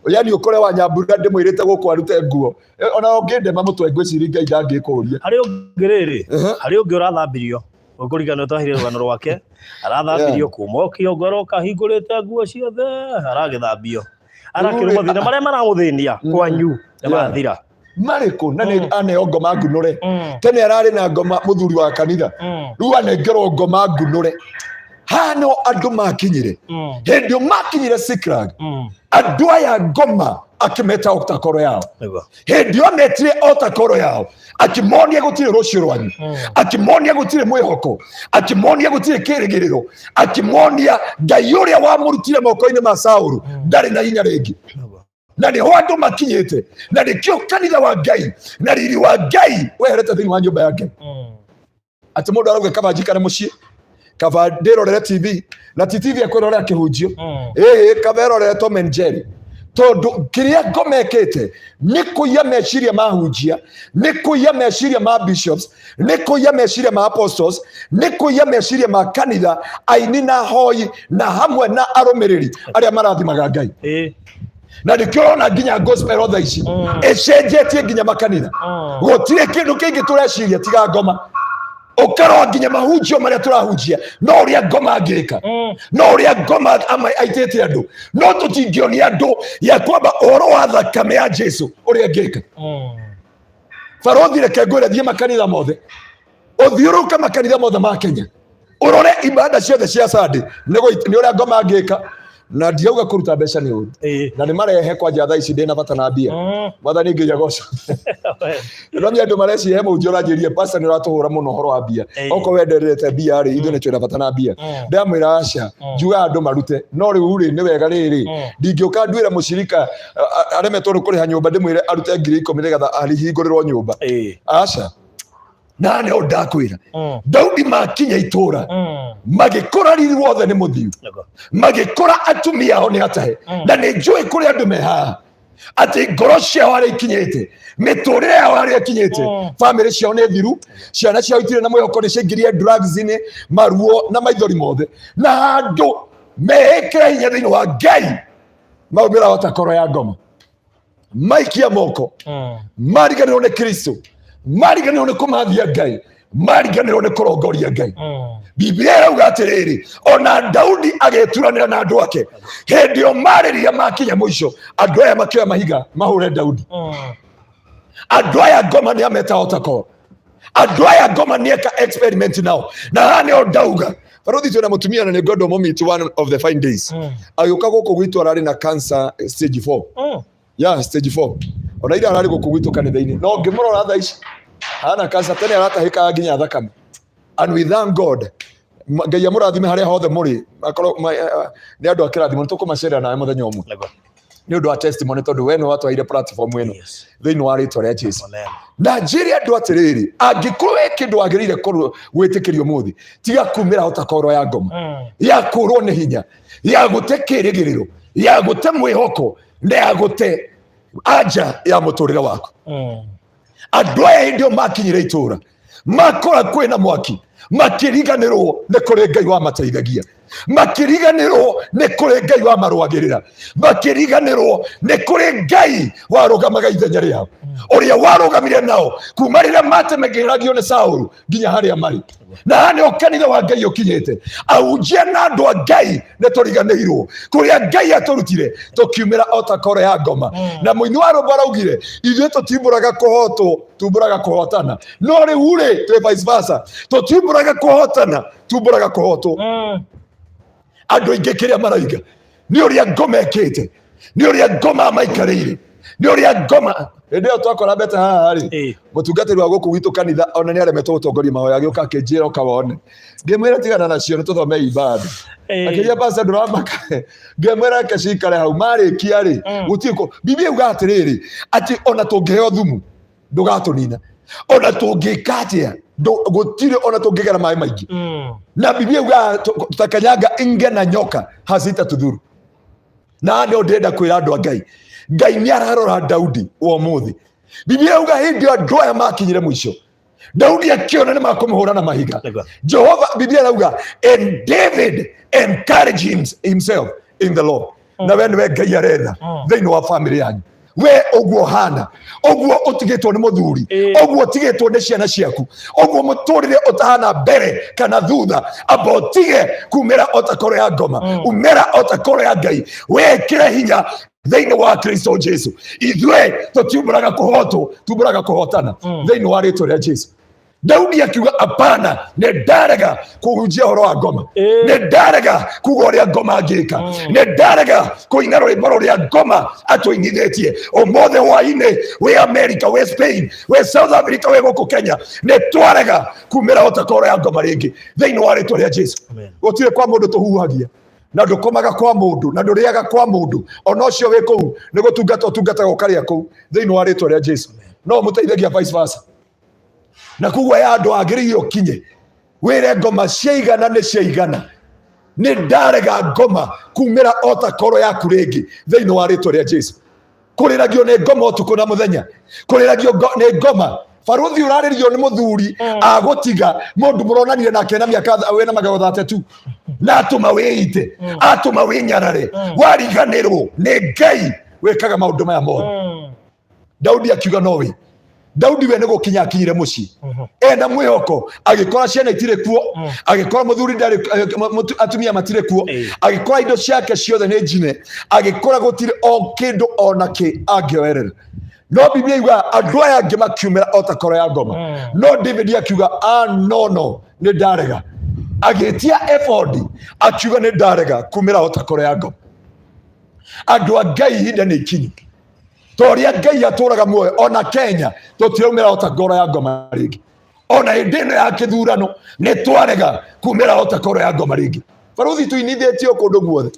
B: yani ukore wa Nyambura ndimwirite guku arute nguo ona ongĩndema mũtwe ngwĩciria Ngai ndangĩkũria
A: harĩ ũngĩrĩrĩ harĩ ũngĩ ũrathambirio ũkũrigana twahire rũgano rwake arathambirio kuma kĩongoro kahingũrĩte nguo ciothe aragĩthambio arakĩrwo mathĩna marĩa maramũthĩnia kwanyu nĩmathira
B: marĩkũ na nĩ aneo ngoma ngunũre tene ararĩ na ngoma mũthuri wa kanitha rĩu anengerwo ngoma ngunũre hano andũ makinyire hĩndĩ makinyire Siklag andũ aya ngoma akĩmeta otakoro yao hĩndĩ metire otakoro yao akĩmonia gũtirĩ rũciũ rwanyu akĩmonia gũtirĩ mwĩhoko akĩmonia gũtirĩ kĩĩrĩgĩrĩro akĩmonia Ngai ũrĩa wamũrutire moko-inĩ ma Saũlũ ndarĩ na hinya rĩngĩ na nĩho andũ makinyĩte na nĩkĩo kanitha wa Ngai na riri wa Ngai weherete thĩinĩ wa nyũmba yake atĩ mũndũ arauga kaba njikare mũciĩ kaba ndĩrorere TV na TV akwĩrorera kĩhunjio kaba ĩrorere Tom and Jerry tondũ kĩrĩa ngomekete nĩ kũiya meciria ma hunjia nĩ kũiya meciria ma bishops nĩ kũiya meciria ma apostles nĩ kũiya meciria ma kanitha aini na hoi na hamwe na arũmĩrĩri arĩa marathimaga Ngai na nĩkĩo ona nginya gospel othe ici ĩcenjetie nginya makanitha gũtirĩ kĩndũ kĩngĩ tũreciria tiga ngoma ũkarora nginya mahunjio marĩa tũrahunjia no ũrĩa ngoma angĩka no ũrĩa ngoma aitĩte andũ no tũtingĩonia andũ ya kwamba ũhoro wa thakame ya Jesu ũrĩa angĩka Baruthi reke ngwĩre thiĩ makanitha mothe ũthiũrũrũka makanitha mothe ma Kenya ũrore ibada ciothe cia Sunday nĩ ũrĩa ngoma angĩka na ndiauga kũruta mbeca nĩ ũru na nĩ marehe kwa njatha ici ndĩna bata na mbia mwathani nginya goca no nĩ andũ mareciria mũhunjia ũranjĩria pastor nĩ ũratũhũra mũno ũhoro wa mbia oko wenderete mbia rĩ ithuĩ nĩ twĩna bata na mbia ndamwĩra aca njuga andũ marute no rĩu rĩ nĩ wega rĩrĩ ndingĩũka nduĩra mũcirika aremetwo nĩ kũrĩha nyũmba ndĩmwĩre arute 10,000 nĩgetha ahingũrĩrwo nyũmba aca na nĩ ndakwĩra Daudi makinya itũra magĩkora riri wothe nĩ mũthiu magĩkora atumia ao nĩ atahe na nĩ njũĩ kũrĩ andũ mehaha atĩ ngoro ciao harĩa ikinyĩte mĩtũrĩre yao harĩa ikinyĩte bamĩrĩ ciao nĩ thiru ciana ciao itirĩ na mwĩhoko nĩ ciaingĩrire drugs-inĩ maruo na maithori mothe na andũ mehĩkĩra hinya thĩinĩ wa Ngai maumĩra otakoro ya ngoma maikia moko mariganĩrwo nĩ Kristo mariganĩrwo nĩ kũmathia Ngai mariganĩrwo nĩ kũrongoria Ngai Biblia ĩrauga atĩrĩrĩ ona Daudi agĩturanĩra na andũ ake hĩndĩ ĩyo marĩria makinya mũico andũ aya makĩoya mahiga mahũre Daudi andũ aya ngoma nĩ ameta otakoro andũ aya ngoma nĩ eka experiment nao na haha nĩho ndauga Baruthi twĩna mũtumia na nĩ God moment one of the fine days agĩũka gũkũ gwitũ ararĩ na cancer stage 4 stage 4 ona ira ararĩ gũkũ gwitũ kanitha-inĩ no ngĩmũrora thaa ici hana cancer tene aratahĩkaga nginya thakame and we thank God Ngai amũrathime harĩa hothe mũrĩ akorwo nĩ andũ akĩrathimo nĩ tũkũmacerera nawe mũthenya ũmwe nĩ ũndũ wa testimony tondũ we nĩ watwaire platform ĩno thĩinĩ wa rĩtwa rĩa Jesu na njĩre andũ atĩrĩrĩ angĩkorwo wĩ kĩndũ wagĩrĩire gwĩtĩkĩrio mũthĩ tiga kumĩra otakoro ya ngoma ya kũrwo nĩ hinya ya gũte kĩĩrĩgĩrĩro ya gũte mwĩhoko na ya gũte anja ya mũtũrĩre waku andũ aya hĩndĩ ĩyo makinyire itũra makora kwĩna mwaki makĩriganĩrwo nĩ kũrĩ Ngai wa mateithagia makiriganirwo nĩ kũrĩ Ngai wa marũagĩrĩra, makiriganirwo nĩ kũrĩ Ngai warũgamaga ithenya rĩao, ũrĩa warũgamire nao kuma rĩrĩa matemegĩragio nĩ Saũlũ nginya harĩa marĩ. Na hanĩho kanitha wa Ngai ũkinyĩte, ahunjia na andũ a Ngai nĩ tũriganĩirwo kũrĩa Ngai atũrutire tũkiumĩra Altercall ya Ngoma. Na mũini wa rũmbo araugire ithuĩ tũtiumbũraga kũhotwo, tuumbũraga kũhotana, no rĩu rĩ twĩ vice versa, tũtiumbũraga kũhotana, tuumbũraga kũhotwo. Andũ aingĩ kĩrĩa maraiga nĩ ũrĩa Ngoma ekĩte, nĩ ũrĩa Ngoma maikarĩire, nĩ ũrĩa Ngoma hĩndĩ ĩyo twakora mbete haha rĩ, mũtungatĩri wa gũkũ gwitũ kanitha ona nĩ aremetwo gũtongoria mahoya, agĩũka akĩnjĩra ũkawone, ngĩmwĩra tigana nacio nĩ tũthome ibada, akĩria pastor ndũramaka, ngĩmwĩra reke cikare hau, marĩkia rĩ gũtirĩ kũ. Biblia yuga atĩrĩrĩ atĩ ona tũngĩheo thumu ndũgatũnina, ona tũngĩka atĩa gũtirĩ, ona tũngĩgera maĩ maingĩ. Na Biblia yuga tutakanyanga inge na nyoka hazitatudhuru. Na ndio ndĩrenda kwĩra andũ a Ngai, Ngai nĩ ararora Daudi wa ũmũthĩ. Biblia yuga hĩndĩ ĩyo andũ aya makinyire mũico, Daudi akiona nĩ makũmũhũra na mahiga. Jehova, Biblia yuga, and David encouraged himself in the Lord. Na we nĩwe Ngai aretha thĩinĩ wa family yanyu. We ũguo hana, ũguo ũtigĩtwo nĩ mũthuri, ũguo ũtigĩtwo nĩ ciana ciaku, ũguo mũtũrĩre ũtahana mbere kana thutha, amba ũtige kumĩra Altercall ya Ngoma, umĩra Altercall ya Ngai, wekĩre hinya thĩinĩ wa Kristo Jesu. Ithuĩ tũtiumbũraga kũhotwo, tuumbũraga kũhotana thĩinĩ wa rĩĩtwa rĩa Jesu. Daudi akiuga apana, nĩ ndarega kũhunjia ũhoro wa Ngoma, nĩ ndarega kuga ũrĩa Ngoma angĩka, nĩ ndarega kũina rwĩmbo rũrĩa Ngoma atũinithĩtie ũmũthĩ hwaĩ-inĩ wĩ America, wĩ Spain, wĩ South Africa, wĩ gũkũ Kenya, nĩ twarega kumĩra Altercall ya Ngoma rĩngĩ thĩinĩ wa rĩĩtwa rĩa Jesu. Gũtirĩ kwa mũndũ tũhuhagia, na ndũkomaga kwa mũndũ, na ndũrĩaga kwa mũndũ, ona ũcio wĩ kũu nĩ gũtungata ũtungataga ũkarĩa kũu thĩinĩ wa rĩĩtwa rĩa Jesu. No mũteithagia vice versa. Na kuguo ya andũ agĩrĩire ũkinye wĩre Ngoma ciaigana nĩ ciaigana, nĩ ndarega Ngoma kumĩra Altercall yaku rĩngĩ thĩinĩ wa rĩĩtwa rĩa Jesu. Kũrĩragio nĩ Ngoma ũtukũ na mũthenya, kũrĩragio nĩ Ngoma. Baruthi ũrarĩrio nĩ mũthuri agũtiga mũndũ mũronanire nake na mĩaka wĩna magego 32, na atũma wĩite, atũma wĩnyarare, wariganĩrwo nĩ Ngai wĩkaga maũndũ maya mothe. Daudi akiuga nowe, Daudi we nĩ gũkinya akinyire mũciĩ, ena mwĩhoko, agĩkora ciana itirĩ kuo, agĩkora mũthuri ndarĩ, atumia matirĩ kuo, agĩkora indo ciake ciothe nĩ njine, agĩkora gũtirĩ o kĩndũ ona kĩ angĩoerera. No Biblia yuga andũ aya angĩ makiumĩra Altercall ya Ngoma, no David akiuga no nĩ ndarega, agĩtia ephod akiuga nĩ ndarega kumĩra Altercall ya Ngoma. Andũ a Ngai ihinda nĩ ikinyu, toria Ngai atũraga muoyo, ona Kenya tũtiraumĩra Altercall ya Ngoma rĩngĩ, ona hĩndĩ ĩno ya kĩthurano nĩ twarega kumĩra Altercall ya Ngoma rĩngĩ. Baruthi tuinithĩtio kũndũ guothe,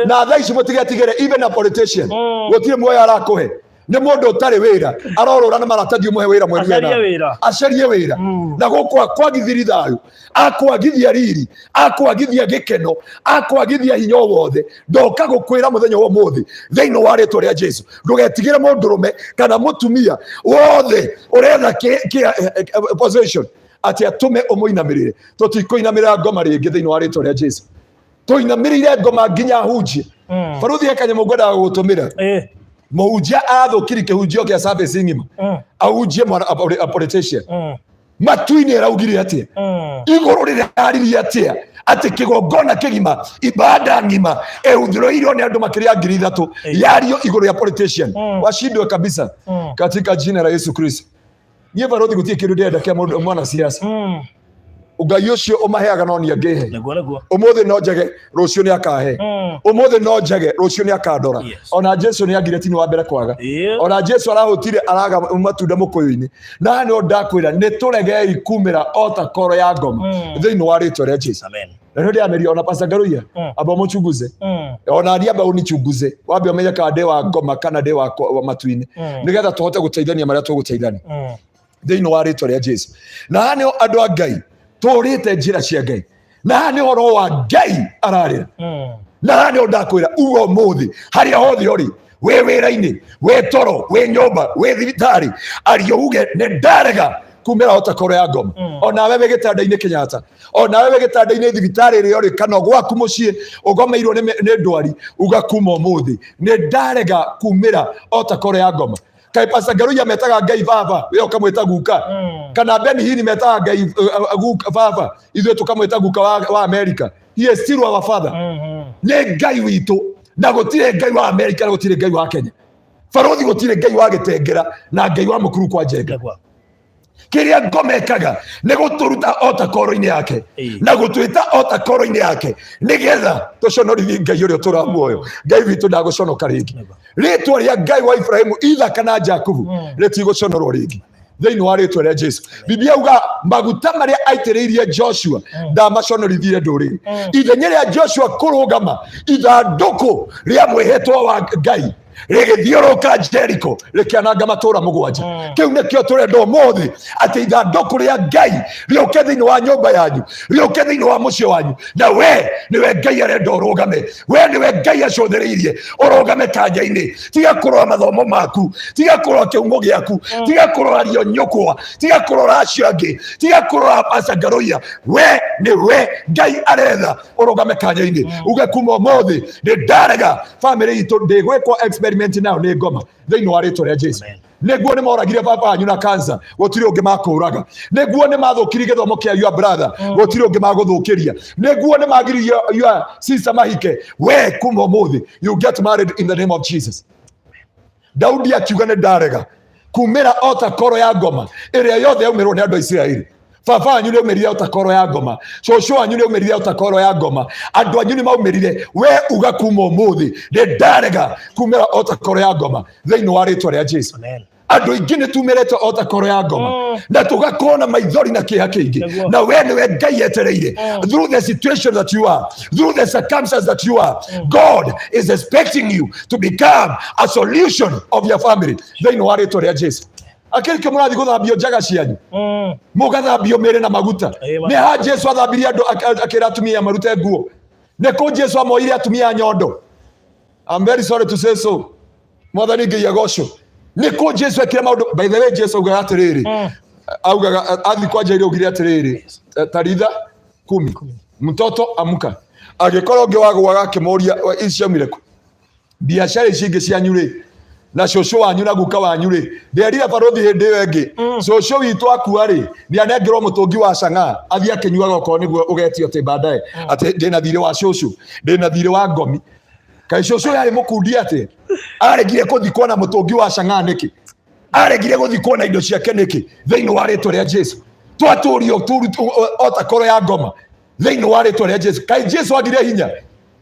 B: na thaa ici mũtigatigĩre even a politician gũtirĩ muoyo arakũhe, nĩ mũndũ ũtarĩ wĩra arorũra na maratathi ũmũhe wĩra mwega, acarie wĩra na gũkũ akwagithiri thayũ, akwagithia riri, akwagithia gĩkeno, akwagithia hinya wothe. Ndoka gũkwĩra mũthenya wa ũmũthĩ thĩinĩ wa rĩĩtwa rĩa Jesu, ndũgetigĩre mũndũrũme kana mũtumia wothe ũretha position atĩ atũme ũmũinamĩrĩre. Tũtikũinamĩrĩra Ngoma rĩngĩ thĩinĩ wa rĩĩtwa rĩa Jesu, tũinamĩrĩire Ngoma nginya ahunjie. Baruthi ekanyamũ ngwendaga gũtũmĩra mũhunjia athũkiri kĩhunjio kĩa service ng'ima, ahunjie a politician, matu-inĩ araugire atĩa, igũrũ rĩraririe atĩa atĩ kĩgongona kĩgima, ibada ng'ima ehudhuriirwo nĩ andũ makĩria 3,000 yario igũrũ ya politician. Washindwe kabisa katika jina la Yesu Kristo. Niĩ Baruthi gũtirĩ kĩndũ ndĩrenda kĩa mwana siasa, Ngai ũcio ũmaheaga no niĩ angĩhe. Ũmũthĩ no njage, rũciũ nĩ akahe. Ũmũthĩ no njage, rũciũ nĩ akandora. Ona Jesu nĩ agire tini wa mbere kwaga, ona Jesu arahũtire araga matunda mũkũyũ-inĩ. Na no ndakwĩra nĩ tũregei kumĩra Altercall ya Ngoma thĩinĩ wa rĩĩtwa rĩa Jesu. Na ndio ameria ona Pastor Garuya aba mũchunguze, ona ni aba unichunguze, wambe umenye kana ndĩ wa Ngoma kana ndĩ wa matu-inĩ, nĩgetha tũhote gũteithania marĩa tũgũteithania thĩinĩ wa rĩĩtwa rĩa Jesu. Na nĩo andũ a Ngai tũrĩte njĩra cia Ngai, na nĩ ũhoro wa Ngai ararĩra. Na nĩ ndakwĩra ugo mũthĩ harĩa hothe ũrĩ, wĩ wĩra-inĩ, wĩ toro, wĩ nyũmba, wĩ thibitarĩ, ario uge nĩ ndarega kumira Altercall ya Ngoma ona wewe gitanda-ini Kenyatta ona wewe gitanda-ini thibitari iri ori kana gwaku mucii ugomeirwo ni ndwari ugakuma umuthi Nindarega kumira Altercall ya Ngoma kai Pastor Garuya metaga Ngai baba we ukamweta guka kana Beni hini metaga Ngai guka baba ithuĩ tukamweta guka wa America he is still our father nĩ Ngai witũ na gũtirĩ Ngai wa America na gũtirĩ Ngai wa Kenya Baruthi gũtirĩ Ngai wa Gĩtengera na Ngai wa mũkuru kwa Njenga kiria Ngoma ekaga nĩ gũtũruta Altercall-ini yake na gũtwĩta Altercall-ini yake nĩgetha tũconorithie Ngai ũrĩa tũramuoyo Ngai witũ ndagũconoka rĩngĩ rĩtwa rĩa Ngai wa Ibrahimu Ithaka na Jakubu rĩtigũconorwo rĩngĩ thĩinĩ wa rĩtwa rĩa Jesu Biblia uga maguta marĩa aitĩrĩirie Joshua ndamaconorithire ndũrĩrĩ ithenya rĩa Joshua kũrũgama ithandũkũ rĩa mwĩhĩtwa wa Ngai rĩgĩthiũrũrũka Jericho rĩkĩananga matũũra mũgwanja kĩu nĩkĩo tũrenda ũmũthĩ atĩ ithandũkũ rĩa Ngai rĩũke thĩinĩ wa nyũmba yanyu rĩũke thĩinĩ wa mũciĩ wanyu na we nĩwe Ngai arenda ũrũgame we nĩwe Ngai acũthĩrĩirie ũrũgame kanja-inĩ tiga kũrora mathomo maku tiga kũrora kĩhumo gĩaku tiga kũrora rio nyũkwa tiga kũrora acio angĩ tiga kũrora Pastor Garuya we nĩwe Ngai aretha ũrũgame kanja-inĩ uge kuma ũmũthĩ Nindarega family itũ ndĩgwĩkwo experiment nao nĩ Ngoma thĩinĩ wa rĩtwa rĩa Jesu nĩguo nĩ moragire baba wanyu na cancer gũtirĩ ũngĩ makũraga nĩguo nĩ mathũkirie gĩthomo kĩa your brother gũtirĩ ũngĩ magũthũkĩria nĩguo nĩ magirie your sister mahike we kuma ũmũthĩ you get married in the name of Jesus Daudi akiuga Nindarega kumĩra Altercall ya Ngoma ĩrĩa yothe yaumĩrwo nĩ andũ a Isiraeli baba wanyu nĩ aumĩrire Altercall ya Ngoma cũcũ wanyu nĩ aumĩrire Altercall ya Ngoma andũ anyu nĩ maumĩrire we uga kuma ũmũthĩ Nindarega kumĩra Altercall ya Ngoma thĩinĩ wa rĩtwa rĩa Jesu andũ aingĩ nĩ tumĩrĩte Altercall ya Ngoma na tũgakorwo na maithori na kĩeha kĩingĩ na we nĩwe Ngai etereire through the situation that you are through the circumstances that you are God is expecting you to become a solution of your family thĩinĩ wa rĩtwa rĩa Jesu akĩrĩkĩ mũrathiĩ gũthambio njaga cianyu mũgathambio mĩrĩ na maguta nĩ ha Jesu athambirie andũ akĩra atumia marute nguo nĩ kũ Jesu amoire atumia nyondo I'm very sorry to say so mwathani Ngai agocwo nĩ kũ Jesu ekire maũndũ by the way Jesu augaga atĩrĩrĩ augaga athi kwa Jairũ augire atĩrĩrĩ Talitha kumi mtoto amuka agĩkorwo ũngĩ wagũaga akĩmoria ici ciaumire kũ biacara ici ingĩ cianyu rĩ na cũcũ wanyu na guka wanyu rĩ nderire Baruthi hĩndĩ ĩyo ĩngĩ cũcũ witũ akua rĩ nĩanengerwo mũtũngi wa cang'a athiĩ akĩnyuaga okorwo nĩguo ũgetio atĩ baadaye atĩ ndĩna thirĩ wa cũcũ ndĩna thirĩ wa ngomi kaĩ cũcũ yarĩ mũkundi atĩ aregire gũthikwo na mũtũngi wa cang'a nĩkĩ aregire gũthikwo na indo ciake nĩkĩ thĩinĩ wa rĩtwa rĩa Jesu twatũrio Altercall ya Ngoma thĩinĩ wa rĩtwa rĩa Jesu kaĩ Jesu agire hinya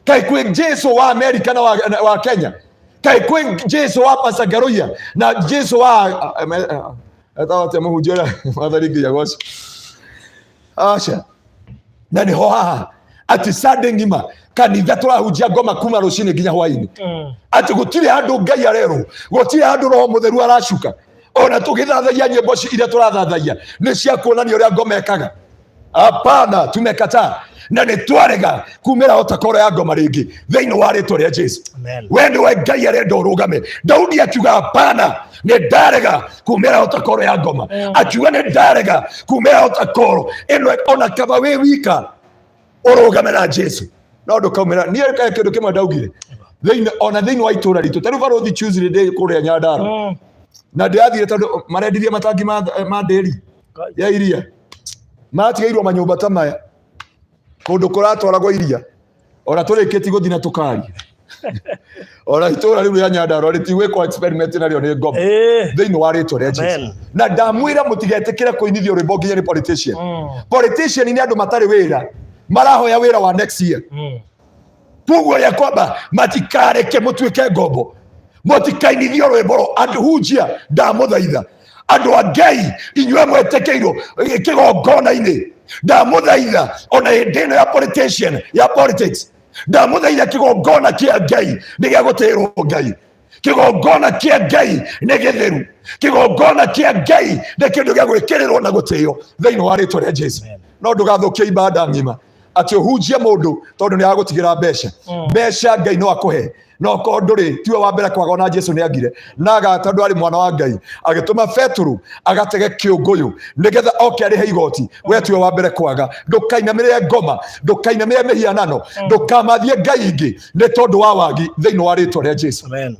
B: kaĩ kwĩ Jesu wa America na wa Kenya kaĩ kwĩ Jesu wa Pastor Garuya na Jesu wa atawate mũhunjia mwathani Ngai agocwo aca na nĩ ho haha atĩ Sunday ngima kanitha tũrahunjia Ngoma kuma rũcinĩ nginya hwainĩ atĩ gũtirĩ handũ Ngai arerwo gũtirĩ handũ Roho Mũtheru aracuka ona tũgĩthathagia nyĩmbo iria tũrathathagia nĩ cia kuonania ũrĩa Ngoma ekaga hapana tumekataa na nĩ twarega kumĩra Altercall ya Ngoma rĩngĩ thĩinĩ wa rĩtwa rĩa Jesu we nĩwe Ngai arenda ũrũgame Daudi akiuga hapana Nindarega kumĩra Altercall ya Ngoma akiuga Nindarega kumĩra Altercall ĩno ona kaba wĩ wika ũrũgame na Jesu no ndũkaumĩra niĩ kaĩ kĩndũ kĩmwe ndaugire thĩinĩ wa itũũra ritũ tarĩu Baruthi Tuesday ndĩ kũrĩa Nyandarua na ndĩrathire tondũ marendirie matangi ma ndĩri ya iria matigairwo manyũmba ta maya kũndũ kũratwaragwo iria ona tũrĩkĩti gũthiĩ na tũkaria ona itũũra rĩu rĩa Nyandarua rĩtigwĩkwo experiment narĩo nĩ Ngoma thĩinĩ wa rĩtwa rĩa Jesu na ndamwĩra mũtigetĩkĩre kũinithio rwĩmbo nginya nĩ politician nĩ andũ matarĩ wĩra marahoya wĩra wa next year koguo ya kwamba matikareke mũtuĩke ngombo mũtikainithio rwĩmbo andũ hunjia ndamũthaitha andũ a Ngai inyuĩ mwetĩkĩirwo kĩgongona-inĩ ndamũthaitha ona hĩndĩ ĩno ya politics ndamũthaitha kĩgongona kĩa Ngai nĩ gĩa gũtĩĩrwo Ngai kĩgongona kĩa Ngai nĩ gĩtheru kĩgongona kĩa Ngai nĩ kĩndũ gĩa gwĩkĩrĩrwo na gũtĩĩo thĩinĩ wa rĩtwa rĩa Jesu no ndũgathũkie ibada ng'ima atĩ ũhunjie mũndũ tondũ nĩ agũtigĩra mbeca Ngai no akũhe no ko nduri tiwe wa mbere kwaga na Jesu ni agire naga tondu ari mwana wa Ngai agituma Petru agatege kiunguyu nigetha oke ari heigoti we tiwe wa mbere kwaga ndukainamire ngoma ndukainamire mihianano ndukamathie Ngai ingi ni tondu wa wagi thiini wa ritwa ria Jesu. Amen.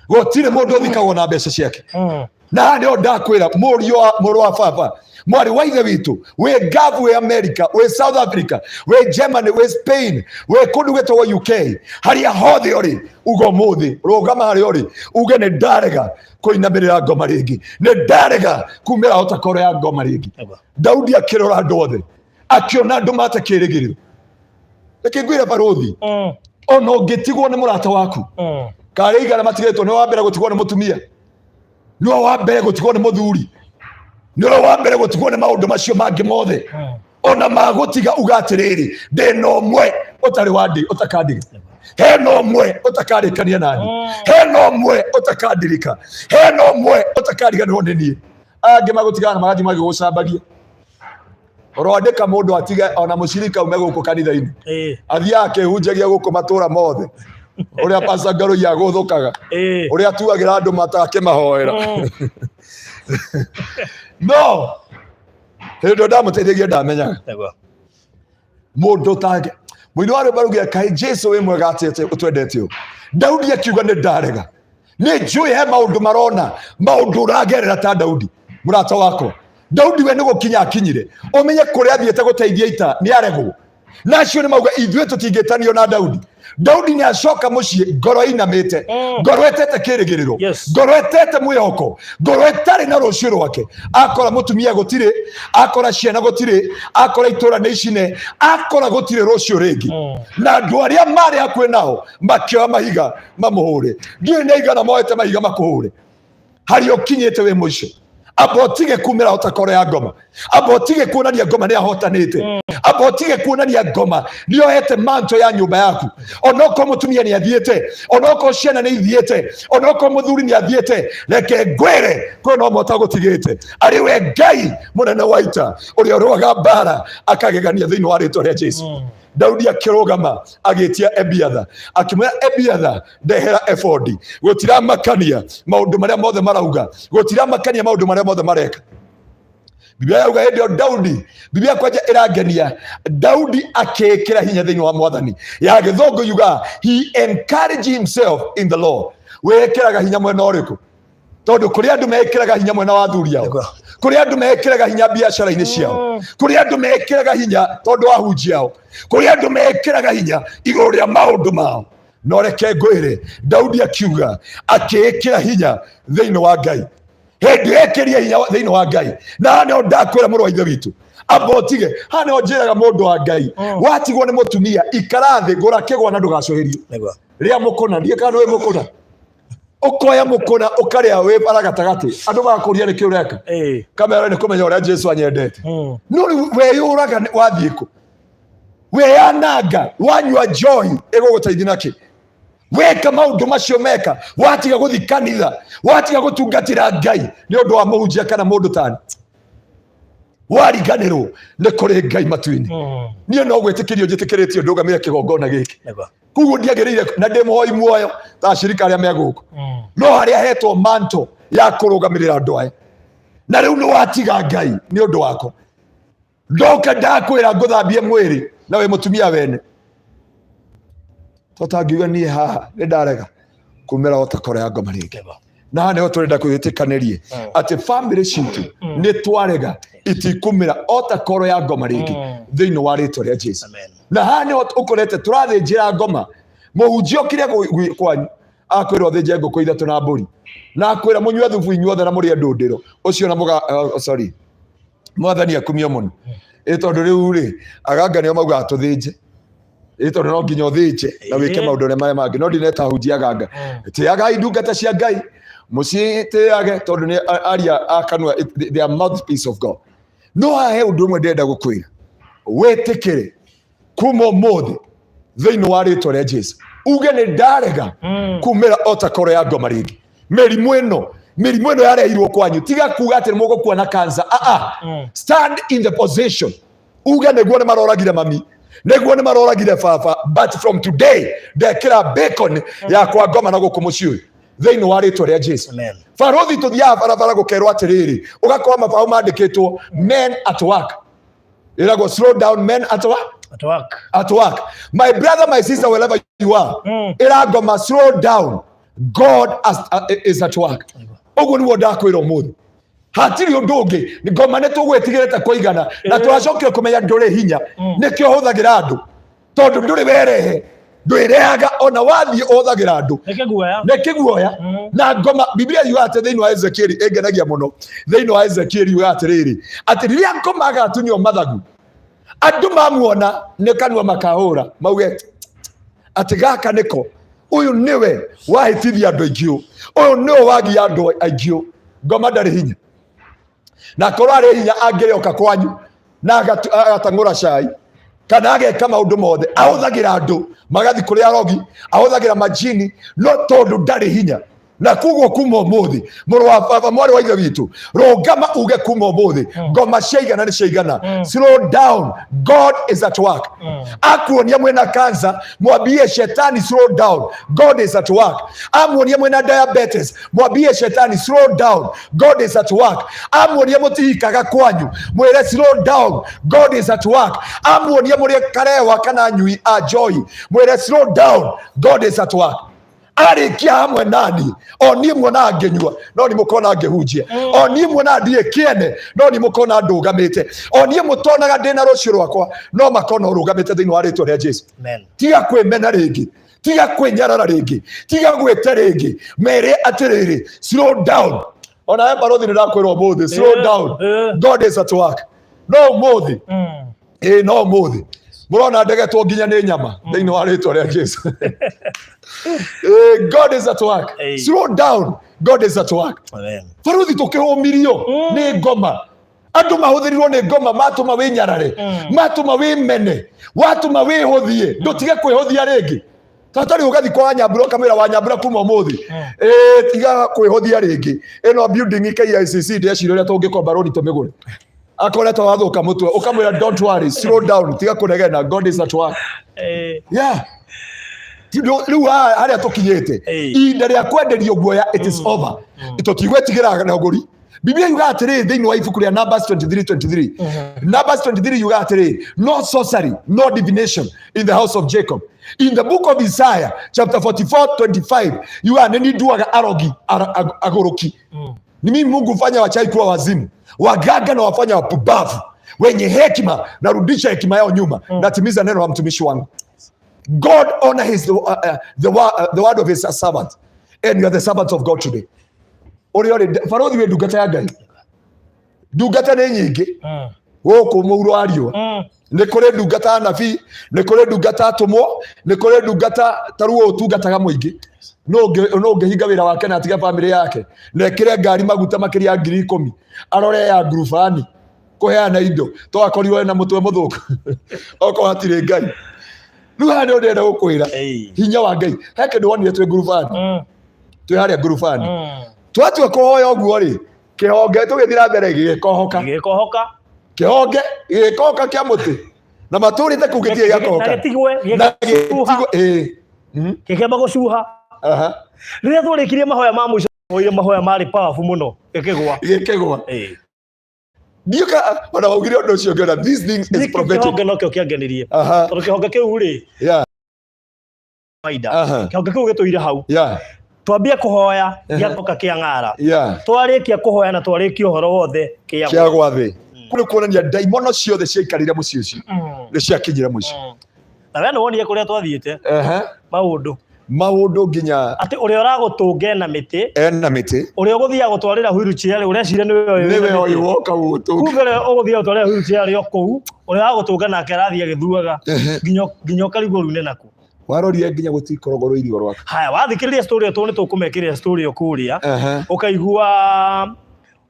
B: Gotire mundu thikagwo na mbeca ciake na ndio ndakwira muri wa baba mwari wa ithe witu we gavu we America we South Africa we Germany we Spain we kundu gweto wa UK haria hothe ori ugo muthi rugama haria ori uge ni ndarega kuinamirira ngoma ringi ni ndarega kumira Altercall ya ngoma ringi. Daudi akirora andu othe akiona andu mate kirigiriro reke ngwira Baruthi ono ngitigwo ni murata waku kare igana matigetwo ni wa mbere gutigwo ni mutumia ni wa mbere gutigwo ni muthuri ni wa mbere gutigwo ni maundu macio mangi mothe ona magutiga ugatiriri ndino mwe utari wandi utakandiga heno mwe utakarikania nani heno mwe utakandirika heno mwe utakariga ni nie angi magutigana magathi magi gucambagia orondeka mundu atiga ona mushirika ume guku kanitha-ini athia akihunjagia guku matura mothe uria pasangaro ya guthukaga uria tuagira andu matake mahoera no hendo ndamuteithagia ndamenyaga mundu tage mwini wari barugia kai Jesu we mwega atete utwendete Daudi akiuga ni ndarega ni njui he maundu marona maundu uragerera ta Daudi murata wako Daudi we nigo kinya akinyire umenye kuria athiete guteithia ita ni aregwo nacio ni mauga ithuĩ tũtingĩtanio na Daudi ni acoka muciĩ ngoro inamĩte ngoro etete kĩrĩgĩrĩro ngoro etete mwĩhoko ngoro etarĩ na rũciũ rwake akora mũtumia gũtirĩ akora ciana gũtirĩ akora itũra nĩ icine akora gũtirĩ rũciũ rĩngĩ na andũ arĩa marĩ hakuhĩ nao makĩoya mahiga mamũhũre ndiũĩ nĩ aigana moete mahiga makũhũre harĩa ũkinyĩte wĩ mũico abotige kumira Altercall ya ngoma abotige kuonania ngoma ni ahotanite abotige kuonania ngoma ndio ete manto ya nyumba yaku onoko mutumia ni athiete onoko ciana ni ithiete onoko muthuri ni athiete reke ngwire kono mota gutigite ari we Ngai munene waita uri orwaga bara akagegania thiini wa ritwa ria Jesu. Daudi akirogama agetia Ebiatha akimwira Ebiatha ndehera efodi gutira makania maundu maria mothe marauga gutira makania maundu maria mothe mareka Biblia yauga ndio Daudi Biblia kwaja iragenia Daudi akekira hinya thiini wa mwathani ya githongo yuga he encouraged himself in the Lord wekiraga hinya mwena uriku tondu kuri andu mekiraga hinya mwena wa thuri yao kuri andu mekiraga hinya biashara-ini ciao kuri andu mekiraga hinya tondu wa hunji yao kuri andu mekiraga hinya iguru ria maundu mao no reke ngwire Daudi akiuga akikira hinya thiini wa Ngai hindi ekiria hinya thiini wa Ngai na no ndakwira mũrũ wa ithe witu abotige hane onjiraga mundu wa Ngai watigwo ni mutumia ikarathi ngura kigwa na ndugacoherio ria mukuna ndie kana we mukuna ukoya mukuna ukaria we baragatagati andu bakuria ni kiureka kamera ni kumenya uria Jesu anyendete no we yuraga wathiku we yananga wanywa joy iguguteithia naki weka maundu macio meka watiga guthi kanitha watiga gutungatira Ngai ni undu wa muhunjia kana mundu tani wariganirwo ni kuri Ngai matu-ini nie no gwitikirio njitikiritio ndugamire kigongona giki kuguo ndiagirire na ndimuhoi muoyo ta shirika aria meguku no haria hetwo manto ya kurugamirira andu aya na riu ni watiga Ngai ni undu wako ndoka ndakwira nguthambie mwiri na we mutumia wene totangiuga nie haha ni ndarega kumira Altercall ya ngoma ringi na hane turenda kwitikanirie ati family citu ni twarega itikumira Altercall ya ngoma ringi thiini wa ritwa ria Jesu na hane ukorete turathinjira ngoma muhunjio kiria kwanyu akwirwo thinje nguku ithatu na mburi na akwira munywe thubu inyuothe na muria ndundiro ucio na muga sorry mwathani akumio muno tondu riu ri aganga nio mauga tuthinje tondu no nginya uthinje na wike maundu maria mangi no ndineta hunjia aganga tiagai ndungata cia Ngai muciiteage tondu ni aria akanua their mouthpiece of God no hahe undu umwe ndenda gukwira wetikire kuma mothe thiini wa ritwa ria Jesu uge ni ndarega kumira Altercall ya ngoma ringi mirimu ino yareirwo kwanyu tiga kuga ati mugukuona cancer stand in the position uge niguo ni maroragire mami Neguo ni maroragire baba, but from today ndekira bacon ya kwa Ngoma na guku muciĩ thĩinĩ wa rĩtwa rĩa Jesu. Baruthi tuthiaga barabara gukerwo atiriri ugakora mabao mandĩkĩtwo men at work. Irago slow down, men at work.
A: At work.
B: At work. My brother, my sister, wherever you are, Ngoma, slow down. God is at work. Ogu ni wodakwira umuthi. Hatiri undu ungi Ngoma nitugwetigirite kuigana na turacokire kumenya nduri hinya nikio huthagira andu tondu nduri werehe ndwirehaga ona wathie uthagira andu nikiguoya na Ngoma Biblia yugate thiini wa Ezekieli engenagia muno thiini wa Ezekieli yugate riri ati riria Ngoma agatunio mathagu andu mamuona nikanwa makahura mauge ati gaka niko uyu niwe wahitithia andu aingĩ uyu niwe wagia andu aingĩ Ngoma ndari hinya na korwo ari hinya angĩrĩoka kwanyu na agatang'ũra cai kana ageka maũndũ mothe ahũthagĩra andũ magathi kũrĩ arogi ahũthagĩra majini no tondũ ndarĩ hinya na kuguo kuma ũmũthĩ mũrũ wa baba mwarĩ wa ithe witũ rũngama uge kuma ũmũthĩ Ngoma ciaigana nĩ ciaigana. Slow down, God is at work. Akuonia mwena cancer mwambie shetani slow down, God is at work. Amuonia mwena diabetes mwambie shetani slow down, God is at work. Amuonia mũtihikaga kwanyu mwĩre slow down, God is at work. Amuonia mũrĩ karewa kana nyui joy mwĩre slow down, God is at work. Arikia hamwe nani oni mwona ngenyua no ni mukona ngehunjia oni mwona ndie kiene no ni mukona ndugamite oni mutonaga ndina rucio rwakwa no makona urugamite thiini wa rĩtwa rĩa Jesu. Tiga kwĩmena rĩngĩ, tiga kwĩnyarara rĩngĩ, tiga gwĩte rĩngĩ, mere atirĩrĩ slow down. Ona Baruthi nĩ ndakwĩrwo ũmũthĩ slow down, God is at work. No ũmũthĩ no ũmũthĩ murona ndegetwo nginya nĩ nyama thiini wa rĩtwa rĩa Jesu. God is at work. Slow down, God is at work. Baruthi tukihumirio ni Ngoma andu mahuthirirwo ni Ngoma matuma winyarare matuma wimene watuma wihuthie ndutige kwihuthia ringi tatari ugathi kwa Nyambura kamera wa Nyambura kuma umuthi tiga kwihuthia ringi ino building KICC ndecirwo ria tungikomba rodi tumigure akoretwo wathuka mutwe ukamwira don't worry, slow down, tiga kunegena, God is at work. Yeah. Riu haria tukinyite inde ria kwenderio guoya it is over. Tutigwetigira na uguri. Biblia yuga atiri thiini wa ibuku ria Numbers 23:23. Numbers 23 yuga atiri no sorcery, no divination in the house of Jacob. In the book of Isaiah chapter 44:25 yuga nini duaga arogi agoroki. Ni mimi Mungu fanya wachai kuwa wazimu, waganga na wafanya wapumbavu, wenye hekima na rudisha hekima yao nyuma, natimiza neno la mtumishi wangu. God honor the word of his servant, and you are the servant of God today. Baruthi we ndungata ya Ngai, ndungata nĩ nyingĩ gũkũ mũuro wa riũa. Nĩ kũrĩ ndungata anabii, nĩ kũrĩ ndungata atũmwo, nĩ kũrĩ ndungata taruo ũtungataga mũingĩ. No ũngĩhinga wĩra wake na atige famĩlĩ yake na ekĩre ngari maguta makĩria 10,000 arore ya ngurubani kũheana indo to akorirwo na mũtwe mũthũku okorwo hatirĩ Ngai. Rĩu haha nĩ ndĩrenda gũkwĩra hinya wa Ngai. He kĩndũ wonire twĩ ngurubani, twĩ harĩa ngurubani twatua kũhoya ũguo rĩ, kĩhonge tũgĩthiĩ na mbere gĩgĩkohoka kĩhonge kĩa mũtĩ na matũrĩte kũu gĩtirĩ gĩakohoka
A: gĩkĩamba gũcuha. Rĩrĩa tũrĩkirie mahoya ma mũico oire mahoya marĩ powerful mũno gĩkĩgwa
B: ndiuka ona waugire ũndũ ũcio ngĩona this thing is prophetic.
A: Kĩhonge nokĩo kĩangenirie tondũ kĩhonge kĩu rĩ kĩhonge kĩu gĩtũire hau twambie kũhoya gĩacoka kĩang'ara, twarĩkia kũhoya na twarĩkia ũhoro wothe kĩagwa thĩ.
B: Kũrĩ kuonania ndaimono ciothe ciaikarire mũciĩ ũcio nĩ ciakinyire mũico.
A: Na we nĩ wonire kũrĩa twathiĩte
B: maũndũ nginya
A: atĩ ũrĩa ũragũtũnga ena mĩtĩ ũrĩa ũgũthiaga gũtwarĩra wheelchair ũreciria nĩwe
B: ũyũ woka gũtũnga
A: kumbe ũgũthiaga gũtwarĩra wheelchair o kũu ũrĩa wagũtũnga nake arathiĩ agĩthuaga nginya ũkarigwo rĩu nĩ naku
B: warorire nginya gũtikorogwo irio rwaka.
A: Haya wathikĩrĩria story ĩyo nĩ tũkũmekĩrĩra story ĩyo kũrĩa ũkaigua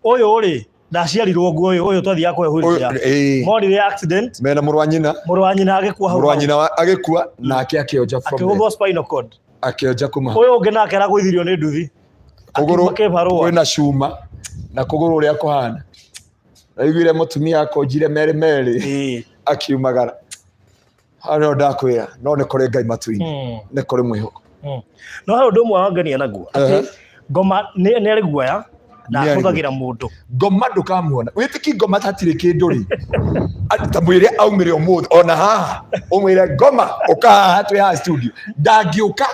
A: ũyũ rĩ ndaciarirwo nguo ũyũ twathiaga kũhe wheelchair morire accident
B: mena mũrũ wa nyina agĩkua hau, mũrũ wa nyina agĩkua nake akĩonja from
A: akĩgũthwo spinal cord
B: akĩonja kuma
A: ũyũ ũngĩ nake aragũithirio nĩ nduthi
B: kũgũrũ kwĩna cuma na kũgũrũ ũrĩa kũhana aiguire mũtumia akonjire merĩ akiumagara Hano ndakwira no ne kore Ngai matu-ini ne kore mwihoko
A: no ha undu mwa wangania naguo ati Ngoma ni ari guoya na huthagira mundu
B: Ngoma ndukamuona witiki Ngoma tatire kindu ri ta mwire aumire umuthi ona haha umwire Ngoma ukaha twi ha studio ndangiuka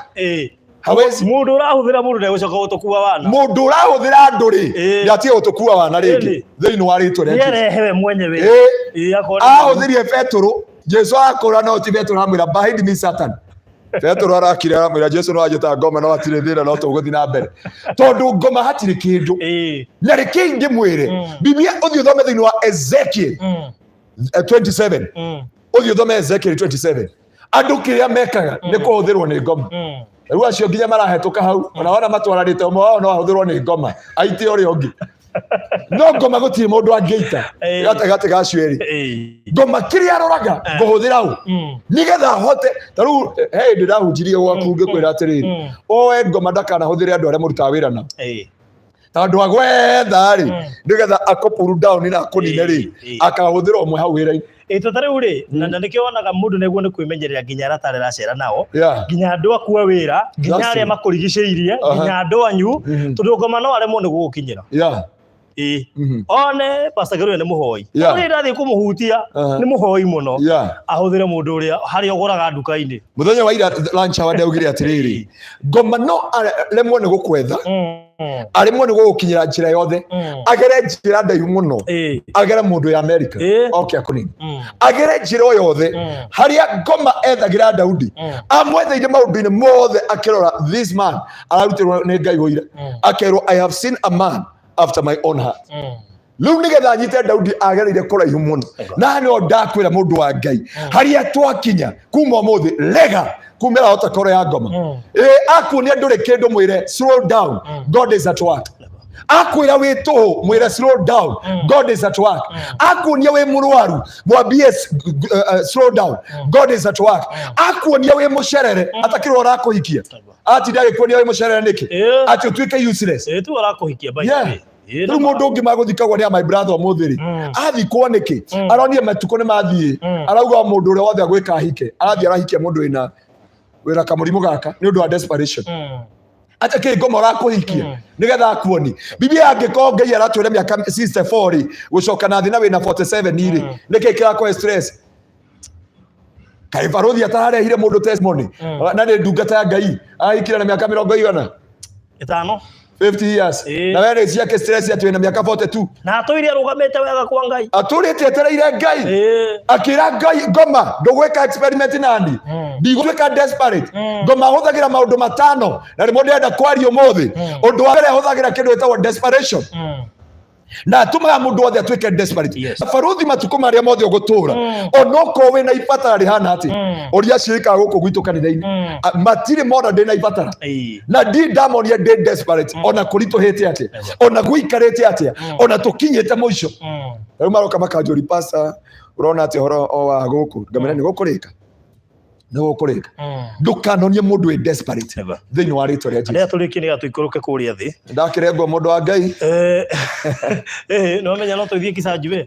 B: hawezi
A: mundu urahuthira mundu ne gucoka gutukua wana
B: mundu urahuthira andu ri ndatie gutukua wana ringi thiini wa ritwa reke
A: yerehewe mwenyewe
B: ahuthirie Petro Jesu akora no ti Petro amwira behind me Satan Petro arakire aramwira Jesu no ajeta Ngoma no atire thira no tuguthi na mbere tondu Ngoma hatire kindu na reke ingi mwire Biblia uthio thome thiini wa Ezekiel 27 uthio thome Ezekiel 27 andu kiria mekaga ni kuhuthirwo ni Ngoma riu acio nginya marahetuka hau ona wana matwaranite umwe wao no ahuthirwo ni Ngoma aite uri ungi no Ngoma gutire mundu angeita gatagati gacio eri Ngoma kiria aroraga nguhuthira u nigetha hote taru ndirahunjirie gwaku ngikwira atiriri oe Ngoma ndakanahuthire andu aria murutaga wira nao tondu agwetha ri nigetha akopuru down na akunine ri akahuthira umwe hau wira-ini
A: tariu ri na nikio wonaga mundu neguo ni kwimenyerera nginya ratare racera nao nginya andu akua wira nginya aria makurigiceirie nginya andu anyu tondu Ngoma no aremwo ni gugukinyira one Pastor Geru ni muhoi uri ndathi kumuhutia ni muhoi muno ahuthire mundu uria hari oguraga nduka-ini
B: muthenya wa ira lunch wa ndaugire atiriri Ngoma no aremwo ni gukwetha aremwo ni gugukinyira njira yothe agere njira ndaihu muno agere mundu ya America okay akunini agere njira yothe haria Ngoma ethagira Daudi amwetheire maundu-ini mothe akirora this man ararutirwo ni Ngai goira akerwo I have seen a man after my own heart riu nigetha nyite Daudi agereire kuraihu muno na no ndakwira mundu wa Ngai haria twakinya kuma muthi lega kumira Altercall ya Ngoma akuonia nduri kindu mwire slow down God is at work akwira wi tuhu mwire slow down God is at work akuonia wi murwaru mwambie slow down God is at work akuonia wi mucerere atakirwo rakuhikia ati ndage kuonia wi mucerere niki ati utwike useless
A: tu arakuhikia bai
B: riu mundu ungi maguthikagwo ni my brother omuthiri athikwo niki aronie matuko ni mathie arauga mundu uria wothe agwika hike arathie arahikia mundu wina wira kamurimu gaka ni undu wa desperation ata ke Ngoma rakuhikia nigetha akuoni Biblia angiko Ngai aratwira miaka 64 gucoka na thina wina 47 iri niki kirako stress kai Baruthi atarehire mundu testimony na ni ndungata ya Ngai ahikira na miaka 100 50 years na wewe ciake stress ati wina miaka 42
A: na atwire arugamite wega kwa Ngai
B: atwirite etereire Ngai akira Ngai Ngoma ndugweka experiment nandi ndigweka desperate Ngoma huthagira maundu matano na rimwe ndenda kwaria umuthi undu wa mbere huthagira kindu etagwo desperation na tuma mundu wothe atwike desperate Baruthi matuko maria mothe ugutura onoko wina ibatara rihana ati uria cirika guku gwitu kanitha-ini matire mona ndina ibatara na ndi ndamonia ndi desperate ona kuritu hete ati ona guikarete ati ona tukinyete muico riu maroka makanjuri pastor urona ati horo o wa guku ngamena ni gukurika ndukanonie mundu wi desperate thiini wa ritwa ria Jesu
A: turiki ni gatuikuruke kuria thi
B: ndakirengwo mundu wa Ngai
A: no menya no tuithie kicanju we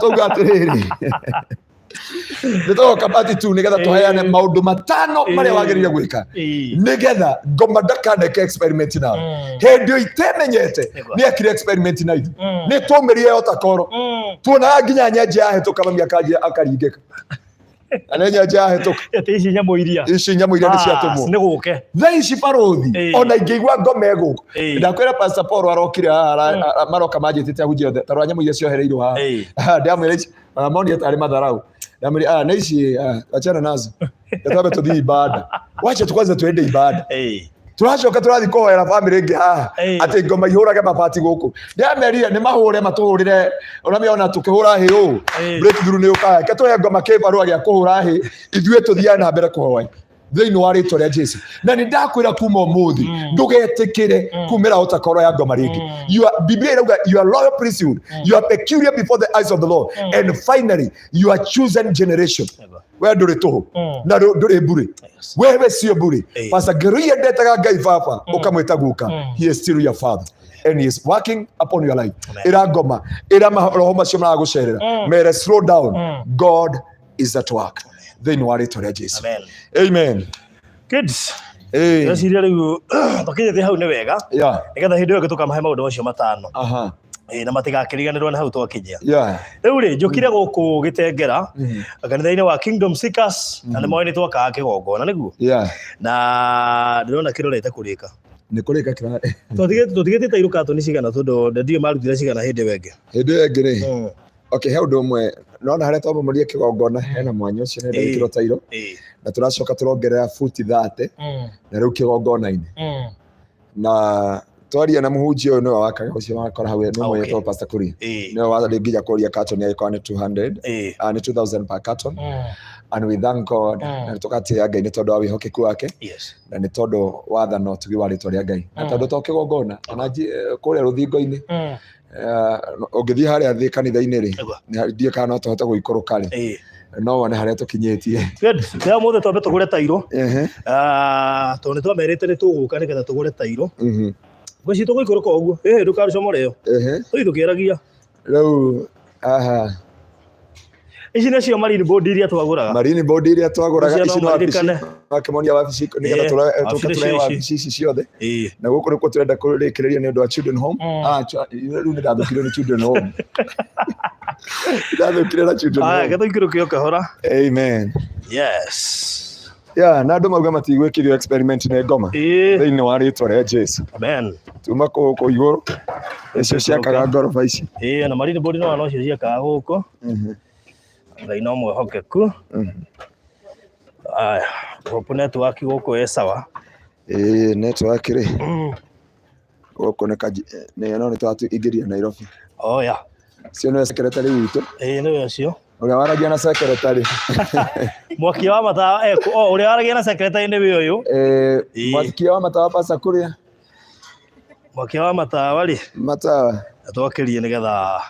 B: tuga atiriri nitoka kabati tu nigetha tuheane maundu matano maria wagirire gwika nigetha Ngoma ndakaneke experiment nao hendio itemenyete ni akire experiment na ithu ni tumirie Altercall tuona nginya nyenje yahetuka miaka akaringika anenya jahetuka
A: ici nyamo iria
B: ni ciatumwo
A: ni guke
B: thaici Baruthi ona ingigwa Ngoma eguka ndakwira Pastor Paul arokire maroka majitite ahunjia tarwa nyamo iria ciohereirwo haha ndamwira ici amonia tari matharau ndamwira na ici achana nazo tutabe tuthii ibada wacha tukwanza tuende ibada turacoka turathi kuhoera family ingi haha ati Ngoma ihurage mabati guku ndiamerire ni mahure matuhurire uramiona tukihura hiu breakthrough ni ukaya katuhe Ngoma kibaru agia kuhura hi ithue tuthia na mbere kuhoya thiini wa ritwa ria Jesu na ni ndakwira kuma umuthi ndugetikire kumira Altercall ya Ngoma ringi Biblia irauga you are loyal priesthood you are peculiar before the eyes of the Lord and finally you are chosen generation we nduri tuhu na nduri buri wewe sio buri Pastor Geru ndetaga Ngai baba ukamwita guka he is still your father and he is working upon your life ira Ngoma ira roho macio maragucerera mere slow down God is at work thĩinĩ wa rĩtwa rĩa Jesũ. Amen.
A: Kids. Ndĩreciria rĩu tũkinyĩte hau nĩ wega nĩgetha hĩndĩ ĩyo tũkamahe maũndũ macio matano na matigakĩriganĩrwo nĩ hau twakinyia. Rĩu rĩ njũkire gũkũ Gĩtengera kanitha-inĩ wa Kingdom Seekers na nĩ moĩ nĩ twakaga kĩgongona nĩguo na ndĩrona kĩrorete kũrĩka.
B: Nĩ kũrĩka kĩrarĩ.
A: Tũtigĩtĩte Tairũ katoni cigana tondũ ndio marutire cigana hĩndĩ ĩyo ĩngĩ.
B: Hĩndĩ ĩyo ĩngĩ rĩ. Okay, he ũndũ ũmwe nona harĩa twamũmũrire kĩgongona hena mwanya ũcio nĩ ndagĩkĩrwo Tairũ na tũracoka tũrongerera futi 30 na rĩu kĩgongona-inĩ na twaria na mũhunjia ũyũ nĩwe wakaga ũcio wakora hau nĩ mwetwo Pastor Kuri nĩwe warĩ nginya kũria carton agĩkorwo nĩ 200 nĩ 2000 per carton and we thank God na tũgatĩĩa Ngai nĩ tondũ wa wĩhokeku wake na nĩ tondũ wathana ũtugi wa rĩtwa rĩa Ngai na tondũ to kĩgongona na kũrĩa rũthingo-inĩ ũngĩthiĩ harĩa thĩ kanitha-inĩ rĩ ndiĩ kana no tũhote gũikũrũka rĩ no wone harĩa tũkinyĩtie.
A: Rĩu mũthĩ twambe tũgũre Tairũ tondũ nĩ twamerĩte nĩ tũgũka nĩgetha tũgũre Tairũ ngwĩciria tũgũikũrũka ũguo ndũkarũcomore ĩyo tũthiĩ tũkĩeragia
B: rĩu
A: ici nĩcio marine board iria twagũraga ici no wabici
B: akĩmonia wabici nĩgetha tũtũre wabici ici ciothe na gũkũ nĩkuo tũrenda kũrĩkĩrĩria nĩ ũndũ wa children home rĩu nĩ ndathũkire nĩ children home ndathũkire na children home
A: tũikũrũke o kahora.
B: Amen. Na andũ mauga matigwĩkithio experiment nĩ ngoma thĩinĩ wa rĩtwa rĩa Jesũ. Tuma kũu igũrũ icio ciakaga ngoroba ici
A: na marine board no cio ciakaga gũkũ Ngai no mwĩhokeku. Gũkũ network gũkũ sawa
B: network rĩ gũkũ nĩ twatũingĩria Nairobi cio nĩwe secretary witũ
A: nĩwe cio
B: ũrĩa waragia na secretary
A: mwakia wa matawa ũrĩa waragia na secretary nĩwe ũyũ
B: mwakia wa matawa Pastor Kuri
A: mwakia wa matawa rĩ twakĩrie nĩgetha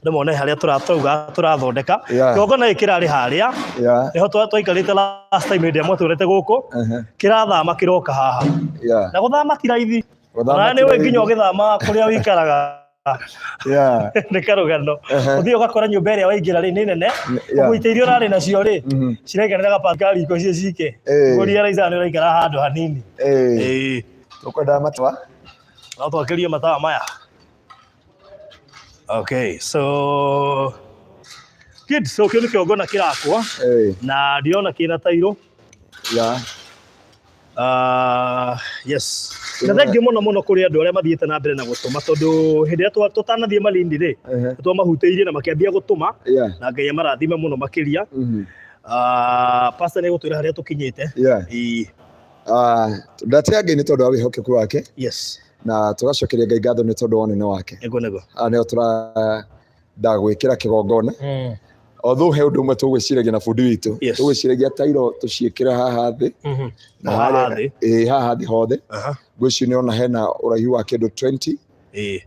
A: ndĩmone harĩa tũrathondeka kĩgongona gĩkĩ kĩrarĩ harĩa nĩho twaikarĩte last time hĩndĩ ĩmwe tũrete gũkũ kĩrathama kĩroka haha na gũthama ti raithi na nĩwe nginya ũgĩthama kũrĩa wĩikaraga nĩ karũgano ũthiĩ ũgakora nyũmba ĩrĩa waingĩra rĩ nĩ nene ũguo itĩ iria ũrarĩ nacio rĩ ciraikarĩra gapakari iko cie cike ũria raica nĩ ũraikara handũ hanini.
B: Tũkwendaga matawa
A: no twakĩrie matawa maya. Okay, so kids, so kĩo nĩ kĩgongona kĩrakwo na ndiona kĩna Tairũ. Yes. Na thengiũ mũno kũrĩ andũ arĩa mathiĩte na mbere na gũtũma tondũ hĩndĩ ĩrĩa tũtanathiĩ malindi rĩ twamahutĩirie na makĩambia gũtũma na Ngai amarathime mũno makĩria. Pastor nĩ gũtwĩra harĩa tũkinyĩte.
B: Ndatia Ngai nĩ tondũ wa wĩhokeku wake na tũgacokeria Ngai ngatho nĩ tondũ wa ũnene wake. Nĩo tũrenda gwĩkĩra kĩgongona although he ũndũ ũmwe tũgwĩciragia na bundi witũ tũgwĩciragia Tairũ tũciĩkĩre haha thĩ na haha thĩ hothe ngwĩciria nĩona hena ũraihu wa kĩndũ 20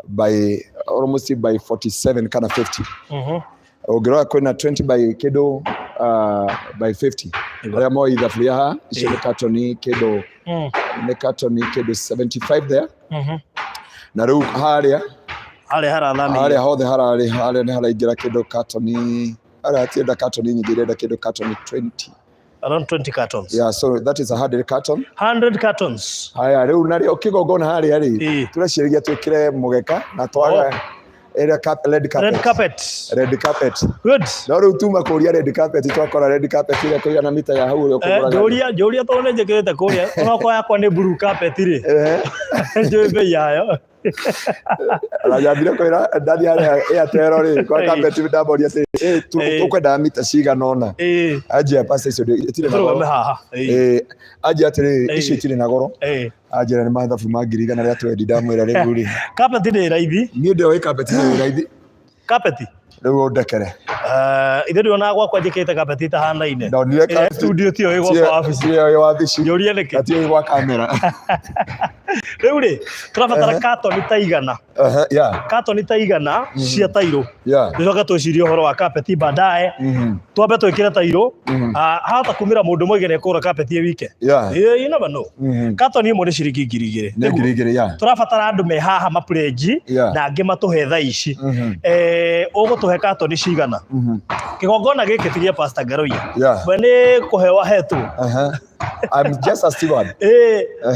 B: by almost by 47 kana 50 ũngĩrora kwĩna 20 by kĩndũ by 50 arĩa moĩ thaburia haha icio nĩ katoni kĩndũ nĩ katoni kĩndũ 75 there na rĩu harĩa hothe harĩa nĩ haraingĩra kĩndũ katoni aratienda katoni nyingĩ irenda kĩndũ katoni 20
A: around 20 cartons.
B: So that is 100 carton.
A: 100 cartons.
B: Haya rĩu narĩo kĩgongona harĩa rĩ turacirĩgia twĩkĩre mũgeka na twaga red carpet. Good. No rĩu tuma kũria red carpet twakora red carpet ĩrĩa kũigana mita ya hau ũrĩa kũgũraga.
A: Njũria tondũ nĩ njĩkĩrĩte kũrĩa onokorwo yakwa nĩ blue carpet rĩ njũĩ bei yayo.
B: Arajambire kwĩra ndathi harĩa Airtel rĩ kwa carpet ndaboria tũkwendaga mita cigana ũna. Anjia pasa icio itirĩ na goro. Anjia atĩrĩ icio itirĩ na goro. Anjia nĩ mathabu ma 100 rĩa twendi ndamwĩra rĩu rĩ. Carpet nĩ raithi. Niĩ ndĩoĩ carpet nĩ raithi. Carpet rĩu ndekere. Ithe ndĩrona gwakwa njĩkĩte carpet ĩtahanaine. Studio ti yo ĩgwakwa wabici. Ti yo wabici. Njũrie nĩkĩ. Ti yo gwa kamera.
A: Riu ri turabatara carton ta igana. Carton ta igana cia tairo. Nicoka twicirie uhoro wa carpet baadaye. Twambe twikire tairo. Hata kumira mundu moige ne kura carpet ye wike. You never know. Carton imwe ni ciringi 2,000.
B: Ni 2,000.
A: Turabatara andu me haha mapledge na angi matuhe thaa ici. Ugutuhe carton cigana. Kigongona giki tigia Pastor Garoia. Bane kuhewa hetu.
B: I'm just a steward.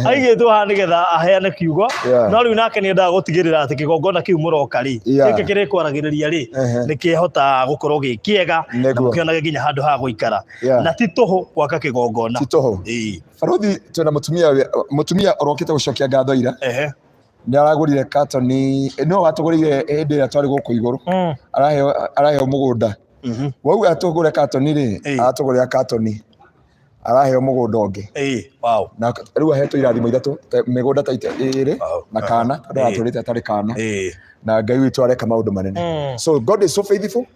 A: Aigitwo ha nigetha aheane kiugo no riu nake ni endaga gutigirira ati kigongona kiu muroka ri giki kiri kwaragiriria ri nikihota gukorwo gikiega na mukionage nginya handu ha guikara na ti toho gwaka kigongona
B: ti toho. Baruthi twina mutumia orokite gucokia ngatho ira ni aragurire cartoni no atugurire hindi ya twari guku iguru araheo mugunda wau atugure cartoni ri atugurira cartoni araheo mugunda ungi
A: wow
B: na riu ahetwo irathimo ithatu migunda ta iri na kana andu aturite atari kana na Ngai witu areka maundu manene. So God is so faithful.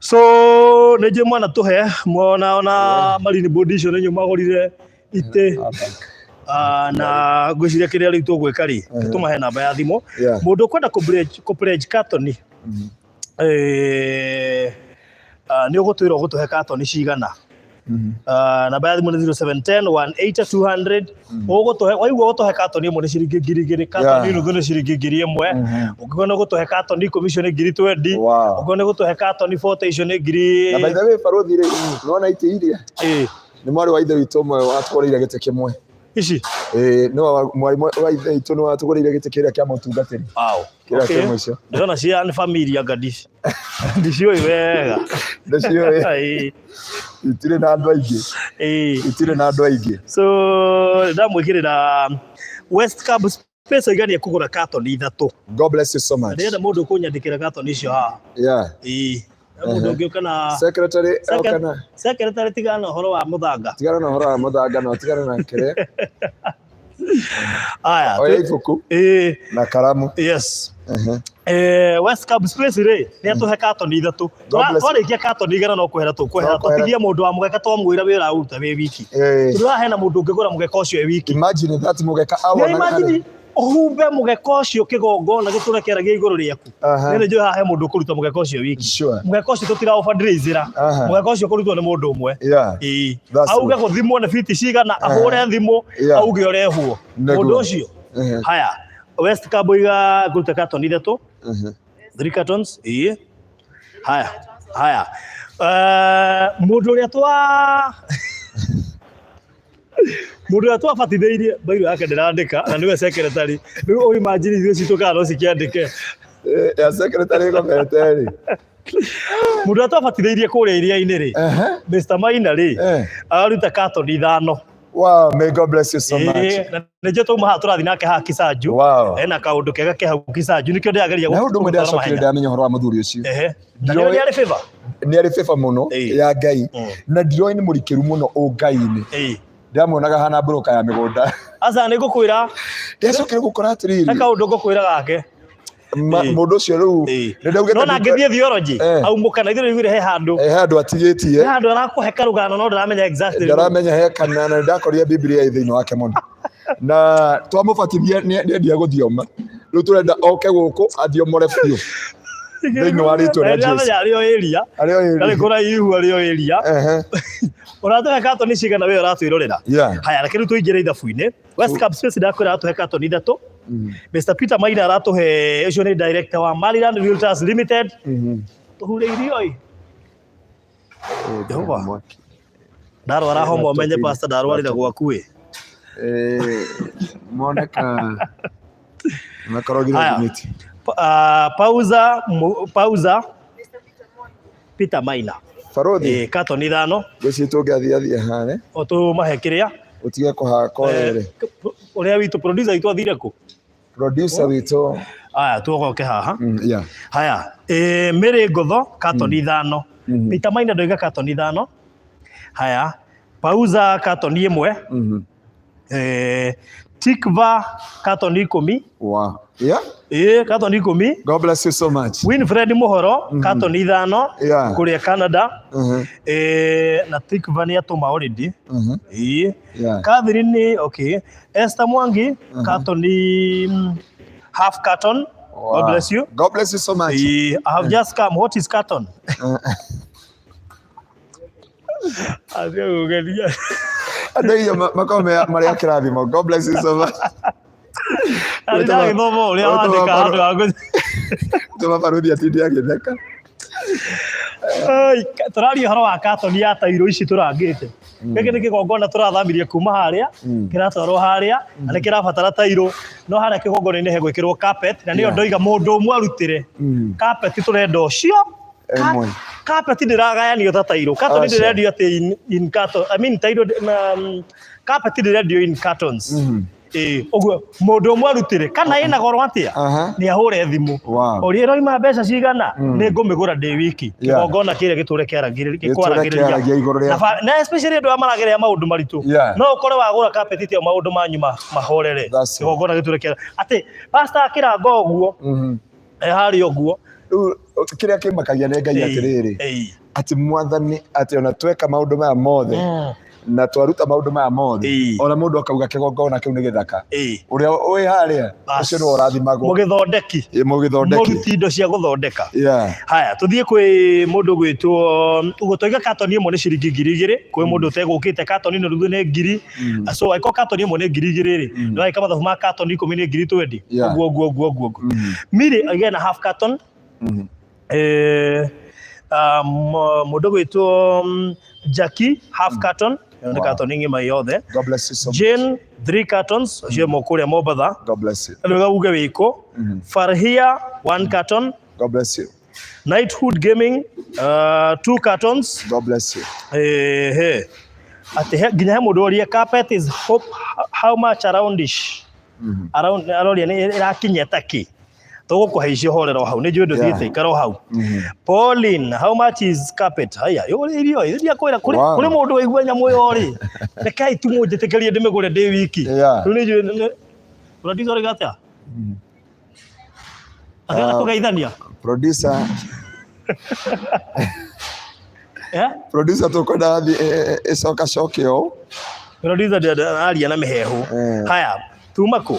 A: So neje mwana tuhe mwana ona marini body icio nenyu magorire ite na gwiciria kiria riu tugwika ri tumahe namba ya thimo mundu kwenda ku pledge carton ni ugutwira ugutuhe carton cigana. Namba ya thimu ni 0710 180 200 ugutuhe waigua ugutuhe carton imwe ni ciringi 2,000 carton ino ni ciringi 1,000 ukigona ugutuhe carton commission 20 ukigona ugutuhe carton 40 icio ni 1,000
B: na by the way Baruthi ri nona ite iria ni mwari wa ithe witu mwe watugurire gite kimwe
A: ici
B: no mwari wa ithe witu no watugurire gite kiria kia mutungatiri kira kimwe icio
A: ndona cia ni familia gadisi ndicio wega
B: ndicio itire na andu aingi itire na andu aingi
A: so ndamwikirira West Cab space igani kugura carton ithatu.
B: God bless you so much.
A: Ndenda mundu kunyandikira carton icio ha mundu ungi kana secretary tigana horo wa muthanga
B: no tigana na kire
A: aya
B: oya ibuku na karamu
A: yes West Cab space ri ni atuhe carton ithatu twarikia carton igana no kuhera tutigia mundu wa mugeka twamwira wira uruta wi wiki turahe na mundu ungigura mugeka ucio wi wiki.
B: Imagine that mugeka awa
A: na uhumbe mugeka ucio kigongona giturekeragia iguru riaku ni njo hahe mundu kuruta mugeka ucio wiki mugeka ucio tutira fundraisera mugeka ucio kurutwo ni mundu umwe auge guthimwo ni fiti cigana ahure thimo auge orehwo mundu ucio haya West Cab iga kuruta carton ithatu 3 cartons haya mundu uria fatitheirie bairu yake ndirandika na niwe secretary riu imagine thio citukaa no cikiandike
B: ya secretary gometeri
A: mundu uria fatitheirie kuria iria-ini ri Mr. Maina ri aruta carton ithano.
B: Wow, may God bless you so much.
A: Neje tu maha turathi nake ha Kisaju ena kaundu kega ke hau Kisaju nikio ndiageria
B: na undu mwende acokire ndamenya horo wa muthuri ucio
A: ni ari favor
B: muno ya Ngai na ndiro ni murikiru muno Ngai-ini ndiamuonaga hana broka ya migunda
A: asa ni gukwira
B: ndiacokire gukora atiriri
A: eka undu gukwira gake
B: mundu ucio riu
A: ndauge no na ngithie theology au mukana ithure igure he handu
B: atigitie
A: handu arakuhe karugano no ndaramenya exactly
B: ndaramenya he kana na ndakorire Biblia ithini wake muno na twamubatithia ni endia guthioma riu turenda oke guku athiomore biu thini wa ritwa rĩa Jesu
A: ario eria kura ihu ario eria uratuhe carton cigana we uratwirorera haya reke riu tuingire ithabu-ini West Cab space ndakwira atuhe carton ithatu Mr. Peter Maina aratuhe icio ni director wa Maryland Realtors Limited tuhure irio Jehova ndarwara homo umenye pastor ndarwarire gwaku
B: moneka nakorogire limiti
A: pauza Peter Maina
B: Baruthi
A: carton ithano
B: geci tungiathia hane
A: otu mahe kiria
B: utige kuhako rere
A: uria witu producer witu athire ku
B: producer witu
A: aya tuogoke haha haya mere ngotho carton ithano Peter Maina ndoiga carton ithano haya pauza carton imwe Tikva carton 10 carton 10.
B: God bless you so much.
A: Winfred Muhoro carton 5 kuria Canada. Na Tikva ni atuma already. Catherine okay. Esther Mwangi carton half carton. Wow. God bless you.
B: God bless you so much.
A: I have just come. What is carton?
B: God bless you so much. Baruthi atindia githeka.
A: Turaria horo wa carton ya tairo ici turangite. Geke ni kigongona turathamirie kuma haria kiratwarwo haria na kirabatara tairo no haria kigongona-ini hegwikirwo carpet na niyo ndoiga mundu umwe arutire carpet turenda ucio carpet ndiragayanio ta tairo carton ndirendio ati in carton I mean tairo carpet ndirendio in cartons. Oguo mundu umwe arutire kana ina goro atia ni ahure thimu ori roima mbeca cigana ni ngumigura ndi wiki kigongona kire giture kiaragiriria na especially andu amarageria maundu maritu no ukore wagura carpet tio maundu manyu mahorere kigongona giture kiara ati pastor akirango oguo hari oguo
B: kiria kimakagia ne Ngai atiriri ati mwathani ati ona tweka maundu maya mothe na twaruta maundu maya mothe ona mundu akauga kigongona kiu ni githaka uria oi haria ucio no urathimagwo
A: mugithondeki muruti indo cia guthondeka haya tuthie kwi mundu gwitwo ugutoiga carton imwe ni ciringi 2000 kwi mundu utegukite carton ino ruthu ni 1000 so aiko carton imwe ni 2000 ri no aika mathabu ma carton 10 ni 2020 oguo mire again half carton mundu gwitwo Jackie half carton the carton ngima yothe.
B: God bless you so much.
A: Jane 3 cartons je mokuria Mobatha.
B: God bless you.
A: Nduga uge wiko Farhia 1 carton.
B: God bless you.
A: Knighthood Gaming 2 cartons.
B: God bless you.
A: Ate ginya mundu oria carpet is how much aroundish around aroria ni irakinyeta ki tugukuhaicio horero hau ni njundo thiete ikaro hau. Pauline how much is carpet? Haya irio iria kwira kuri mundu waigua nyamu yo ri rekai tu munjitikirie ndimigure ndi wiki riu ni njundo producer gata akana kugaithania
B: producer producer tukwenda icoka cokio
A: producer aria na mihehu. Haya tumako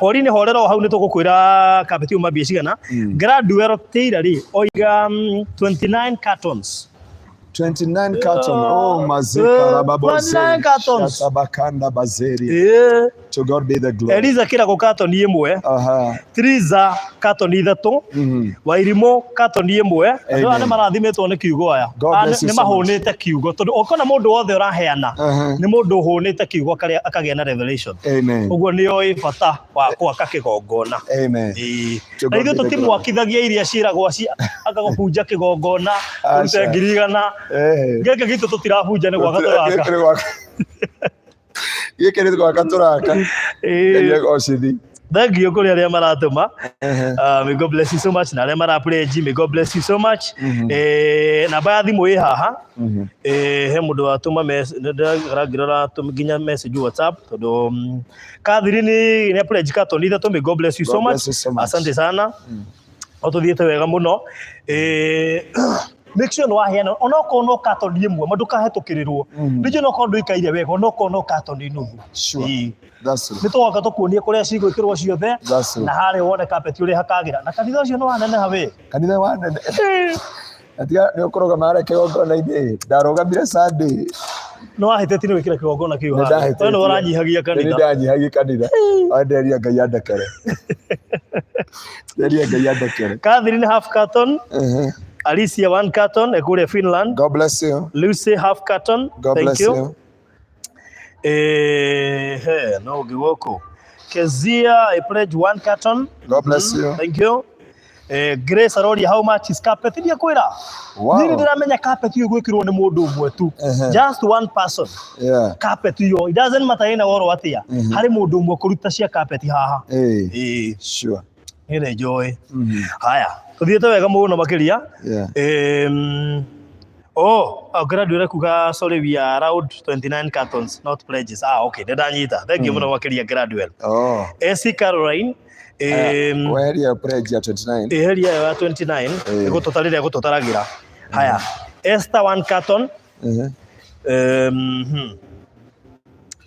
A: Pauline horero hau ni tugukwira carpet uma bia cigana graduate teira ri oiga 29 cartons
B: 29 carton. Oh, mazika rababoze.
A: 29 cartons.
B: Shatabakanda bazeri. To God be the glory.
A: Eliza kira ko carton imwe. Triza carton 3. Wairimo carton imwe. Ndo ane marathimetwo ni kiugo aya. Ni mahonete kiugo. Tondu okona mundu wothe uraheana ni mundu uhonete kiugo akagia na revelation.
B: Amen.
A: Uguo ni oi bata wa kwaka kigongona.
B: Amen.
A: Na ithu tutimwakithagia iria ciragwo akagũbunja kigongona rute ngirigana geke gitu tutirabunja ni gwaka turaka
B: geke ni gwaka turaka gocithi.
A: Thank you kuri aria maratuma. May God bless you so much. Na aria marapledge, may God bless you so much. Namba ya thimu ĩ haha. He mundu watuma ndagirora tumiginya message WhatsApp tondu Catherine ni pledge carton 3. May God bless you so much. Asante sana. Otuthiete wega muno. Make sure no aheana onoko no carton imwe mandukahetũkĩrĩrwo nĩnjũ no kondo ikaire wega onoko no carton nuthu.
B: Sure. That's it.
A: Nĩtũgoka tũkuonie kũrĩa cigwĩkĩrwo ciothe na harĩa wone carpet ũrĩa hakagira na kanitha ũcio no waneneha we
B: kanitha wanene atiga nĩ ũkũroga mara kĩgongona-inĩ ndarogamire Sunday
A: no ahĩtĩti nĩ wĩkĩra kĩgongona kĩu haha we nĩ ũranyihagia kanitha.
B: Ndanyihagia kanitha anderia Ngai andekere nderia Ngai andekere.
A: Catherine half carton. Alicia 1 carton ekure Finland.
B: God bless you.
A: Lucy half carton.
B: God
A: Thank
B: bless
A: you. No giwoko. Kezia I pledge 1 carton.
B: God bless you.
A: Thank you. Grace Arori how much is carpet? Ndia kwira. Nini ndiramenya carpet yo gwikirwo ni mundu umwe tu. Just one person.
B: Yeah.
A: Carpet yo it doesn't matter ina woro atia. Hari mundu umwe kuruta cia carpet haha.
B: Sure.
A: Ine joy. Haya. Tuthiete wega muno makiria. Graduate kuga sorry we are around 29 cartons not pledges. Okay, ndanyita. Thank you muno makiria graduate. AC Caroline
B: Weheria pledge ya 29.
A: Eheria ya 29 igutotarire gutotaragira. Haya. Esther 1 carton.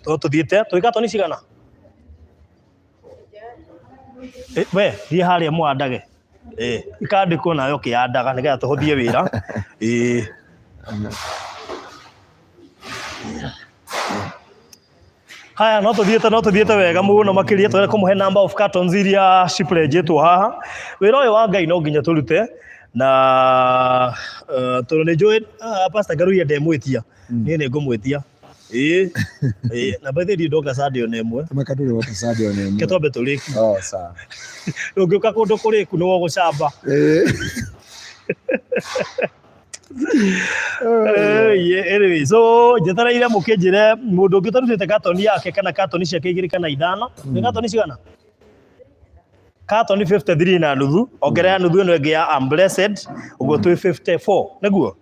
A: Tuthiite twi carton cigana? We thi haria mwandage. Ikandikwo nayo kiandaga nigetha tuhuthie wira. Haya no tuthiete wega muno makiria twere kumuhe number of cartons iria ciplenjetwo haha. Wira uyu wa Ngai no nginya turute na tondu ni njui Pastor Garuya ndemwitia ni ngumwitia na bethe ndi ndoka sadio nemwe
B: makadure wote sadio nemwe
A: ketombe turiki
B: sawa
A: ngiuka kundu kuriku ni wo gucamba anyway so njetharaire mukinjire mundu ungi utarutite katoni yake kana katoni ciake igiri kana ithano ni katoni cigana katoni 53 na nuthu ongerera nuthu ino ingi ya I'm blessed uguo twi 54 niguo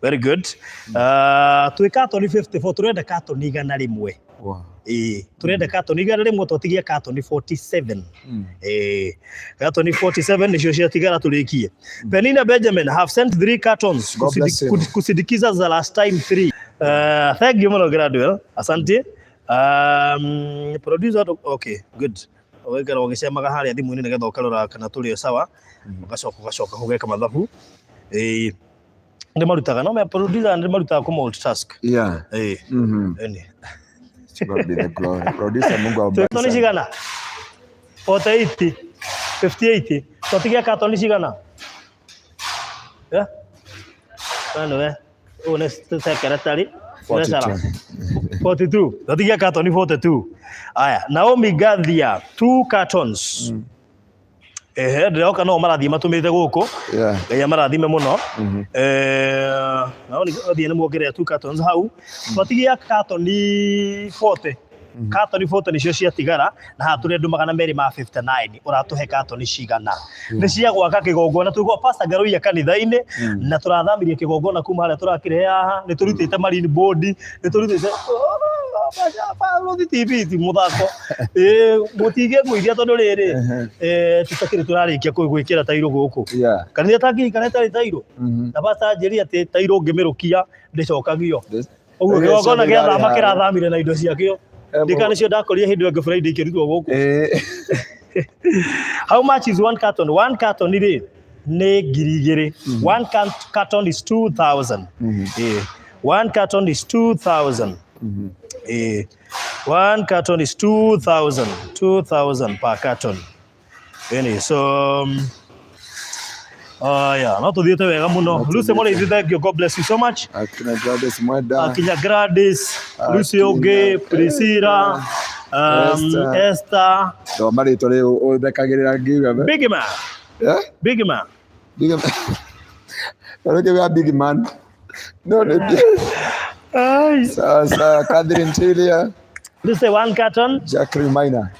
A: very good twi katoni 54 turenda katoni igana rimwe turenda katoni igana rimwe tutigie katoni 47 katoni 47 nicio ciatigara turikie. Penina Benjamin have sent 3 cartons kusindikiza za last time 3. Thank you muno Gradual, asante. Producer okay good wegera ugisemaga haria thimu-ini nigetha ukarora kana turi sawa ugacoka hugeka mathabu ndi marutaga no me producer ndi marutaga ku multitask any
B: God be the glory. Producer Mungu awabariki.
A: Katoni cigana 48 58 tutigia katoni cigana we one secretary 42 tutigia katoni 42. Aya Naomi Gathia 2 cartons ndirauka no marathie matumite guku Ngai marathime muno Naomi Gathia ni muongerera 2 cartons hau twatigia katoni 40 katoni 40 nicio ciatigara na hature ndu 259 uratuhe katoni cigana ni cia gwaka kigongona tugo Pastor Garuya kanitha-ini na turathamirie kigongona kuma haria turakire haha ni turutite marine board ni turutite Baruthi TV muthako mutige gwithia tondu riri tutakire turarikia gwikira tairo guku kanitha tangi kana tairo na Pastor njeri ati tairo ngimirukia ndicokagio uguo kigongona gia thama kirathamire na indo ciakio ndika nicio ndakorire hindi enge Friday ikirutwo guku. How much is 1 carton? 1 carton ni ngiri 1 carton is 2000 1 carton is 2000 1 carton is 2000 per carton. Anyway, so no tuthiete wega muno. Lucy Mole, thank you, God bless you so much.
B: Akina Gladys Mweda,
A: Akina Gladys, Lucy Oge, Priscilla, Esther.
B: So mari tole o dekagirira ngiwe be.
A: Big man.
B: Yeah?
A: Big man.
B: Big man. Look at big man. No, Sasa Catherine Tilia.
A: This is 1 carton.
B: Jacqueline Minor.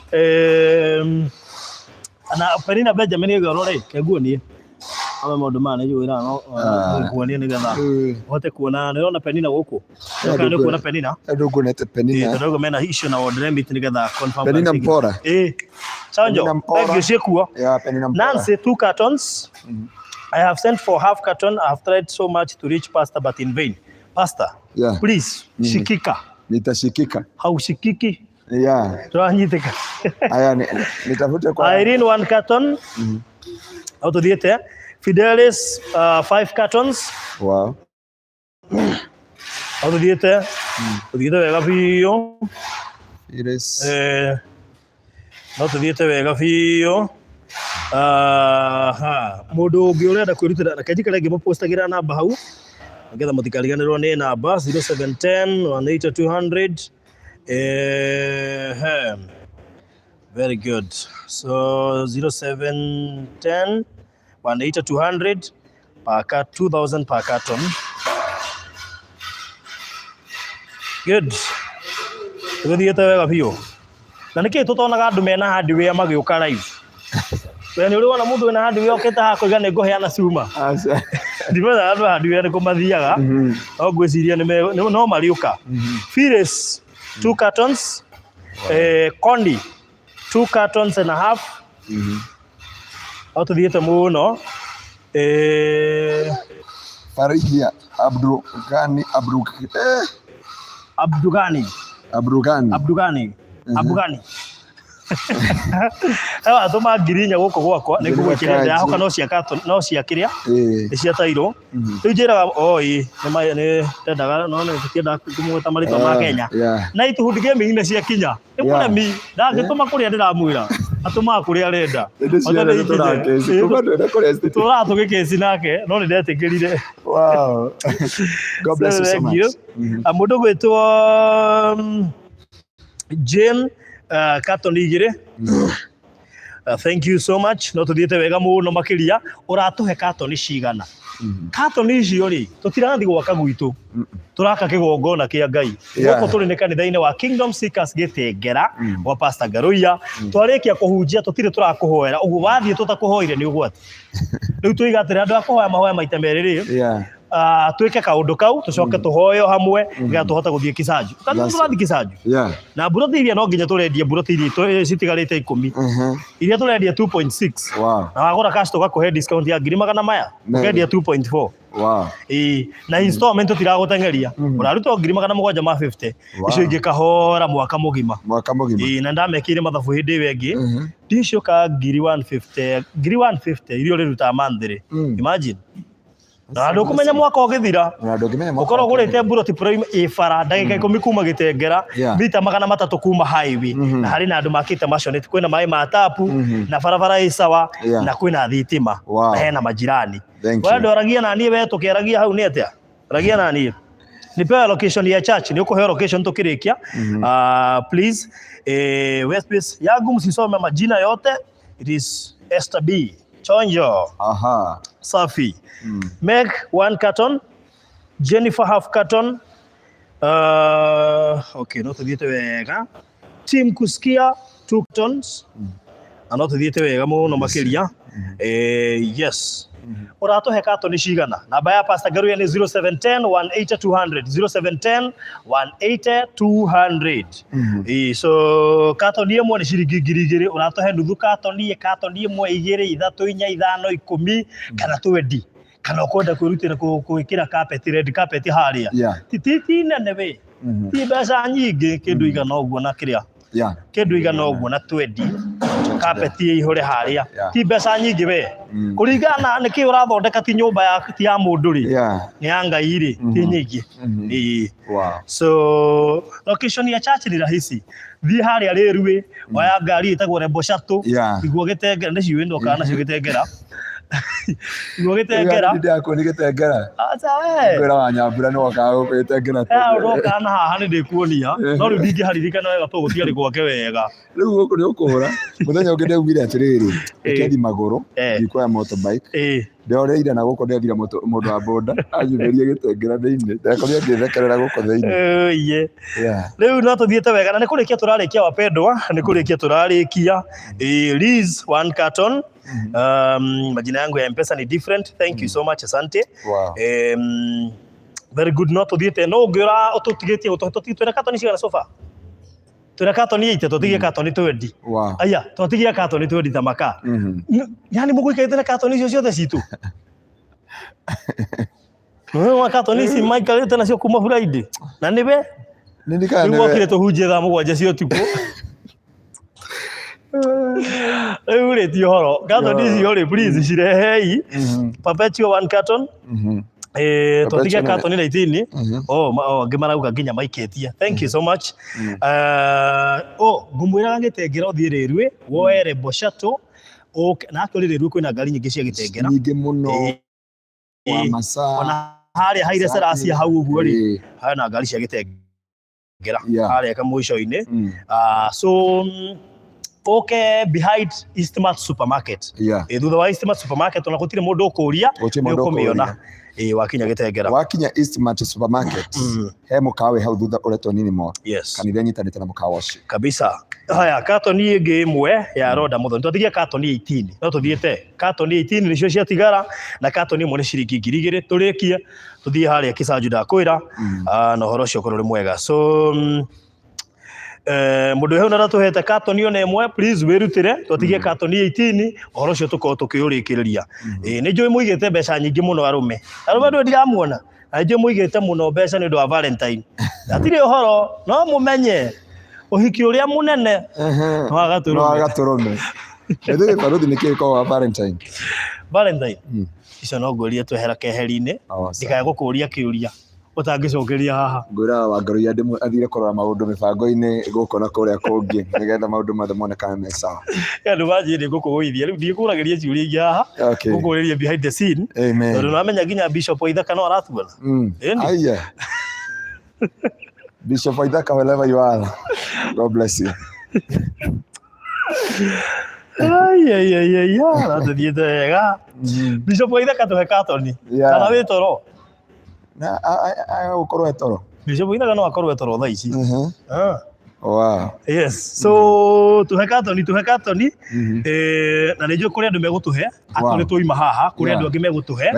A: Ana Penina Benjamin igorore keguo nie. Ame maundu mane juira no kuonia nigetha hote kuona niona Penina guku. Ndio kuona Penina.
B: Ndio kuonete Penina.
A: Ndio mena issue na order meet nigetha confirm.
B: Penina mpora.
A: Sanjo. Thank you Shekua.
B: Yeah, Penina mpora.
A: Nancy 2 cartons. I have sent for half carton. I have tried so much to reach Pastor but in vain. Pastor, please shikika.
B: Nitashikika.
A: Haushikiki.
B: Yeah.
A: Tuanyitika.
B: Aya nitafute kwa
A: Irene 1 carton. Au tuthiete. Fidelis 5 cartons.
B: Wow.
A: Au tuthiete. Tuthiete wega biyo.
B: Fidelis.
A: No tuthiete wega biyo. Mundu ungi urenda kwirutira na kaji kare ngimupostagira namba hau ngetha mutikariganirwo ni namba 0710 18200 very good so 0710 18200 paka 2000 per carton good tuthiete wega biyo na niki tutonaga andu mena hardware magiuka live Wena uri wana mundu wena hardware oketa hako igane ngoheana cuma ndimena andu hardware ko mathiaga no gwiciria no mariuka Phyllis 2 cartons Condi 2 cartons and a half no tuthiete muno
B: Farihia
A: Abdugani ewa tuma ngirinya guko gwakwa nĩ ngũgwĩkĩrĩra ndĩrahoka no cia kĩrĩa nĩ cia tairũ rĩu njĩraga oi nĩ ndendaga no nĩ tũkĩenda kũmwĩta marĩtwa ma Kenya na ituhundi gaming-inĩ cia kinya nĩ mũremi ndangĩtũma kũrĩa ndĩramwĩra atũmaga kũrĩa arenda tũraga tũgĩkĩci nake no nĩ ndetĩkĩrire.
B: God bless you so much.
A: Mũndũ gwĩtwo Jane Katoni igire thank you so much no tuthiete wega muno makiria uratuhe katoni cigana katoni icio ri tutirathi gwaka gwitu turaka kigongona kia Ngai goko turi ni kanitha-ini wa Kingdom Seekers Gitengera wa Pastor Garuya twarikia kuhunjia tutire turakuhoera uguo wathie tutakuhoire ni ugwati riu tuigatire andu akuhoya mahoya maita meriri twike kaundu kau tucoke tuhoyo hamwe nginya tuhota guthie Kisaju kana turathi Kisaju na Baruthi iria no nginya turendia Baruthi iria citigarite 10 iria turendia 2.6 na wagura cash tugakuhe discount ya 100 maya ukendia 2.4 na installment tutiragutengeria uraruta 750 icio ingikahora mwaka mugima na ndamekire mathabu hindi wengi ndicio ka 150 irio riruta manthiri imagine na ndukumenya mwaka ogithira ukorwo gurite Baruthi prime ifara ndagika 10 kuma Gitengera mita 300 kuma highway na hari na andu makite macionete kwina mai ma tapu na barabara isawa na kwina thitima na hena majirani wewe ndoragia na niĩ we tukiaragia hau nĩ atia ragia na niĩ nipewa location ya church ni ukuheo location tukirikia please West Base yangu msisome majina yote it is Esther B Chonjo Safi Meg 1 carton Jennifer half carton okay no tuthiete wega team kusikia 2 cartons no tuthiete wega muno makiria yes uratuhe katoni cigana namba ya Pastor Garuya ni 0710 180 200 0710 180 200 so katoni imwe ni ciringi 2000 uratuhe nuthu katoni imwe 2 3 4 5 10 kana 20 kana ukwenda kwirutira kuikira carpet red carpet haria titi nene we ti mbeca nyingi kindu igana uguo na kiria kindu igana uguo na 20 carpet ihore haria ti mbeca nyingi we kuringana niki urathondeka ti nyumba ya mundu ri ni ya Ngai ri ti nyingi so location ya church ni rahisi thi haria rirwe waya ngari itagwo Rembo Shuttle iguo Gitengera ni ciwe ndoka na cio Gitengera iguo Gitengera
B: ndi yako ni Gitengera
A: acha we
B: kwira wa Nyambura no wakaga Gitengera
A: uroka na haha ni ndikuonia no riu ndingĩharirikana wega to gutiari gwake wega
B: riu guku ni ukuhura muthenya ungi ndaugire atiriri ikethi maguru ndikuoya motorbike ndoreire na guko ndethira mundu wa boda anyitherie Gitengera thiini ndakoria ngithekerera guko thiini riu no tuthiete wega na ni kurikia turarikia wapendwa ni kurikia turarikia Liz 1 carton majina yangu ya M-Pesa ni different thank you so much asante very good no tuthiete no ngira ututigetie ututitwira katoni cigana sofa twira katoni 8 tutigie katoni 20 aya tutigie katoni 20 tamaka yani muguikaite na katoni icio ciothe citu no katoni si Michael tena cio kuma Friday na nibe ndikane ngokire tuhunjie tha mugwanja cio tuko ule ti horo katoni icio ri please cirehei perpetual 1 carton tutigia katoni 18 ngimarauga nginya maiketie thank you so much ngumwira Gitengera uthie rirwe woe Rembo Shuttle na akori rirwe kwina ngari nyingi cia Gitengera nyingi muno wa masaa
A: ona haria haire seracia hau uguo ri hana ngari cia Gitengera haria kamwico-ini so behind Eastmart supermarket thutha wa Eastmart supermarket ona gutire mundu ukuria ni ukumiona wakinya Gitengera
B: wakinya Eastmart supermarket he mukawe hau thutha uretwo nini mo kanitha nyitanite na mukawa ucio
A: kabisa haya katoni ingi imwe ya roda muthoni twathigia katoni 18 no tuthiete katoni 18 nicio ciatigara na katoni imwe ni ciringi 2000 turikia tuthie haria Kisaju ndakwira na horo ucio korwo ri mwega so mundu he na tuhete katoni ona imwe please wirutire tutigie katoni 18 ohoro ucio tuko tukiurikiriria ni njui muigite mbeca nyingi muno arume ndu ndiramuona na njui muigite muno mbeca ni ndu wa Valentine atiri ohoro no mumenye uhiki uria munene no agaturume
B: Ede Baruthi niki ko wa Valentine icio no nguria twehera keheri-ini ndikae gukuria kiuria utangicokeria haha ngura wa ngaru ya ndimu athire korora maundu mibango-ini guko na kuria kungi nigetha maundu mathe monekane me sawa
A: andu majiri gukuguithia riu ndikurageria ciuria ingi haha gukuriria behind the scene tondu namenya nginya Bishop Waithaka no aratuona
B: aya Bishop Waithaka wherever you are, God bless you.
A: Ay, nathiĩte wega. Bishop Waithaka tuhe katoni kana wĩ toro
B: na ukorwo etoro
A: Bishop Waithaka no akorwo etoro thaa ici
B: wow
A: yes so tuhe katoni na nĩnjũĩ kũrĩ andũ megũtũhe akorwo tũima haha kũrĩ andũ angĩ megũtũhe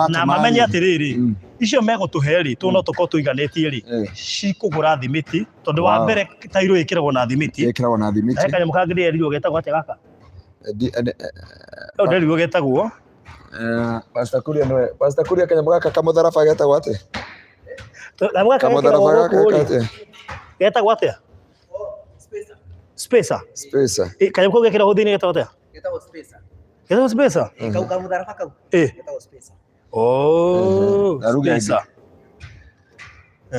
A: na mamenye atĩrĩrĩ icio megũtũhe rĩ no tũkorwo tũiganĩtie rĩ cikũgũra thimiti tondũ wa mbere tairũ ĩkĩragwo na thimiti he kanyamũ kangĩ ndĩrerirwo getagwo atĩa gaka ndĩrerirwo getagwo
B: Pastor Kuria kanyamũ gaka kamũtharaba getagwo atĩa
A: kamũtharaba gaka getagwo atĩa Spacer. Kanyamũ kau gekĩragwo thĩinĩ getagwo atĩa getagwo spacer
C: kau kamũtharaba kau getagwo spacer
A: spacer.